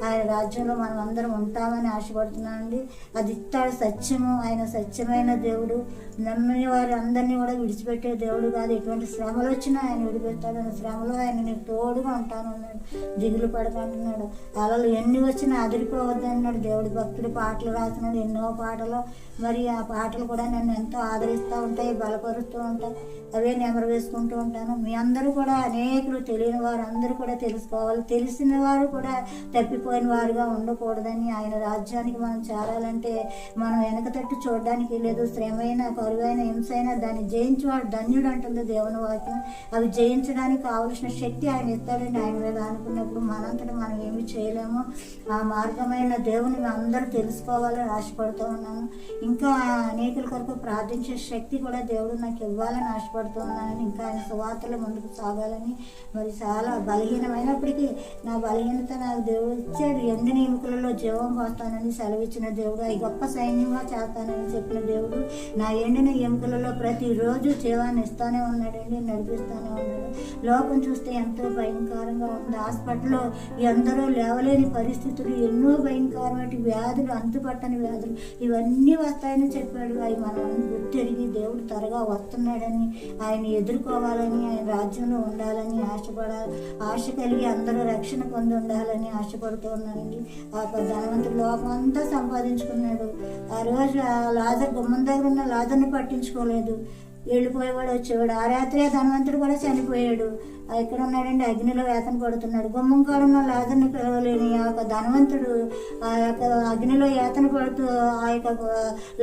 Speaker 1: ఆయన రాజ్యంలో మనం అందరం ఉంటామని ఆశపడుతున్నానండి. అది ఇస్తాడు సత్యము. ఆయన సత్యమైన దేవుడు. నమ్మిన వారు అందరినీ కూడా విడిచిపెట్టే దేవుడు కాదు. ఎటువంటి శ్రమలు వచ్చినా ఆయన విడిపెడతాడు. శ్రమలో ఆయన నీకు తోడుగా ఉంటాను అన్నాడు. దిగులు పడకంటున్నాడు. అలలు ఎన్ని వచ్చినా అదిరిపోవద్దు అన్నాడు. దేవుడి భక్తుడు పాటలు రాస్తున్నాడు, ఎన్నో పాటలు. మరి ఆ పాటలు కూడా నన్ను ఎంతో ఆదరిస్తూ ఉంటాయి, బలపరుస్తూ ఉంటాయి. అవే నెమరు వేసుకుంటూ ఉంటాను. మీ అందరూ కూడా అనేకులు తెలియని వారు అందరూ కూడా తెలుసుకోవాలి. తెలిసిన వారు కూడా తప్పిపోయిన వారుగా ఉండకూడదని, ఆయన రాజ్యానికి మనం చేరాలంటే మనం వెనక తట్టు చూడడానికి లేదు. శ్రమైన, కరువైన, హింసైన దాన్ని జయించేవాడు ధన్యుడు అంటుంది దేవుని వాక్యం. అవి జయించడానికి కావలసిన శక్తి ఆయన ఇస్తాడండి. ఆయన మీద అనుకున్నప్పుడు మనంతటా మనం ఏమి చేయలేము. ఆ మార్గమైన దేవుని అందరూ తెలుసుకోవాలని ఆశపడుతూ ఉన్నాను. ఇంకా అనేకుల కొరకు ప్రార్థించే శక్తి కూడా దేవుడు నాకు ఇవ్వాలని ఆశపడుతూ ఉన్నానని, ఇంకా ఆయన సువార్తలు ముందుకు సాగాలని. మరి చాలా బలహీనమైనప్పటికీ నా బలహీనత నాకు దేవుడు ఇచ్చాడు. ఎండిన ఎముకలలో జీవం పోస్తానని సెలవిచ్చిన దేవుడు, ఈ గొప్ప సైన్యంగా చేస్తానని చెప్పిన దేవుడు నా ఎండిన ఎముకలలో ప్రతిరోజు జీవాన్ని ఇస్తానే ఉన్నాడండి, నడిపిస్తానే ఉన్నాడు. లోకం చూస్తే ఎంతో భయంకరంగా ఉంది. హాస్పిటల్లో ఎందరో లేవలేని పరిస్థితులు, ఎన్నో భయంకరమైన వ్యాధులు, అంతుపట్టని వ్యాధులు, ఇవన్నీ వస్తాయని చెప్పాడు. అవి మనం గుర్తెరిగి దేవుడు త్వరగా వస్తున్నాడని, ఆయన ఎదుర్కోవాలని, ఆయన రాజ్యంలో ఉండాలని ఆశ కలిగి అందరూ రక్షణ పొంది ఉండాలని ఆశపడుతూ ఉన్నానండి. ఆ ధనవంతుడు లోకం అంతా సంపాదించుకున్నాడు. ఆ రోజు ఆ లాజర్ గుమ్మం దగ్గర ఉన్న లాజర్ని పట్టించుకోలేదు, వెళ్ళిపోయేవాడు వచ్చేవాడు. ఆ రాత్రే ధనవంతుడు కూడా చనిపోయాడు. ఎక్కడ ఉన్నాడండి? అగ్నిలో వేతన పడుతున్నాడు. గుమ్మం కాడున్న లాజర్ని పిలవలేని ఆ యొక్క ధనవంతుడు ఆ యొక్క అగ్నిలో వేతన పడుతూ ఆ యొక్క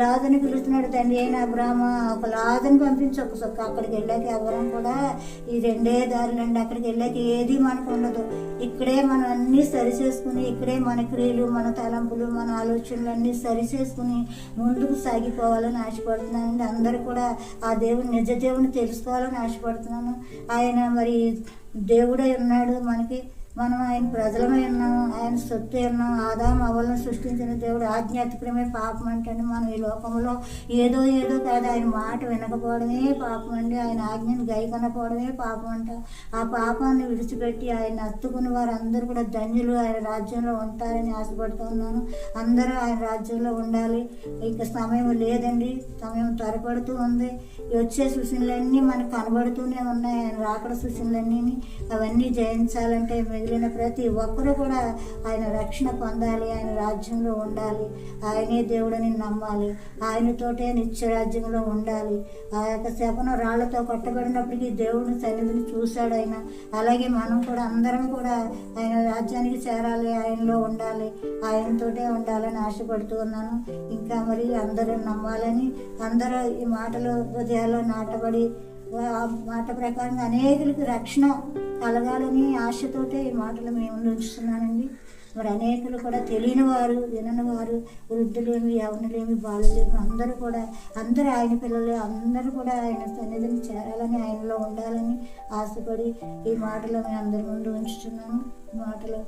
Speaker 1: లాజర్ని పిలుస్తున్నాడు. తండ్రి అయిన అబ్రాహ్మ, ఒక లాజర్ని పంపించి ఒక సొక్క. అక్కడికి వెళ్ళాక అబ్రాహ్మ కూడా ఈ 2 దారులండి. అక్కడికి వెళ్ళాక ఏది మనకు ఉండదు. ఇక్కడే మనం అన్నీ సరిచేసుకుని, ఇక్కడే మన క్రియలు, మన తలంపులు, మన ఆలోచనలు అన్నీ సరిచేసుకుని ముందుకు సాగిపోవాలని ఆశపడుతున్నానండి. అందరూ కూడా ఆ దేవుని, నిజ దేవుని తెలుసుకోవాలని ఆశపడుతున్నాను. ఆయన మరి దేవుడై ఉన్నాడు మనకి. మనం ఆయన ప్రజలమై ఉన్నాము, ఆయన సొత్తు ఉన్నాం. ఆదాము అవ్వలను సృష్టించిన దేవుడు ఆజ్ఞాతిక్రమే పాపం అంటండి. మనం ఈ లోకంలో ఏదో కాదు, ఆయన మాట వినకపోవడమే పాపం అండి. ఆయన ఆజ్ఞను గైకొనకపోవడమే పాపం అంట. ఆ పాపాన్ని విడిచిపెట్టి ఆయన హత్తుకున్న వారు అందరూ కూడా ధన్యులు, ఆయన రాజ్యంలో ఉంటారని ఆశపడుతూ ఉన్నాను. అందరూ ఆయన రాజ్యంలో ఉండాలి. ఇక సమయం లేదండి, సమయం త్వరపడుతూ ఉంది. వచ్చే సూచనలన్నీ మనకు కనబడుతూనే ఉన్నాయి. ఆయన రాకడ సూచనలన్నీ, అవన్నీ జయించాలంటే మిగిలిన ప్రతి ఒక్కరూ కూడా ఆయన రక్షణ పొందాలి, ఆయన రాజ్యంలో ఉండాలి, ఆయనే దేవుడని నమ్మాలి, ఆయనతోటే నిత్య రాజ్యంలో ఉండాలి. ఆ యొక్క శపన రాళ్లతో కొట్టబడినప్పటికీ దేవుడిని సన్నిధిని చూశాడు ఆయన. అలాగే మనం కూడా అందరం కూడా ఆయన రాజ్యానికి చేరాలి, ఆయనలో ఉండాలి, ఆయనతోటే ఉండాలని ఆశపడుతూ ఉన్నాను. ఇంకా మరి అందరూ నమ్మాలని, అందరూ ఈ మాటలు హృదయాల్లో నాటబడి ఆ మాట ప్రకారంగా అనేకులకు రక్షణ కలగాలని ఆశతోటే ఈ మాటలు మేము ఉంచుతున్నానండి. మరి అనేకులు కూడా తెలియని వారు, వినని వారు, వృద్ధులేమి, యవనులేమి, బాలులేమి అందరూ ఆయన పిల్లలు అందరూ కూడా ఆయన సన్నిధిని చేరాలని, ఆయనలో ఉండాలని ఆశపడి ఈ మాటలు మీ అందరి ముందు ఉంచుతున్నాను. ఈ మాటలు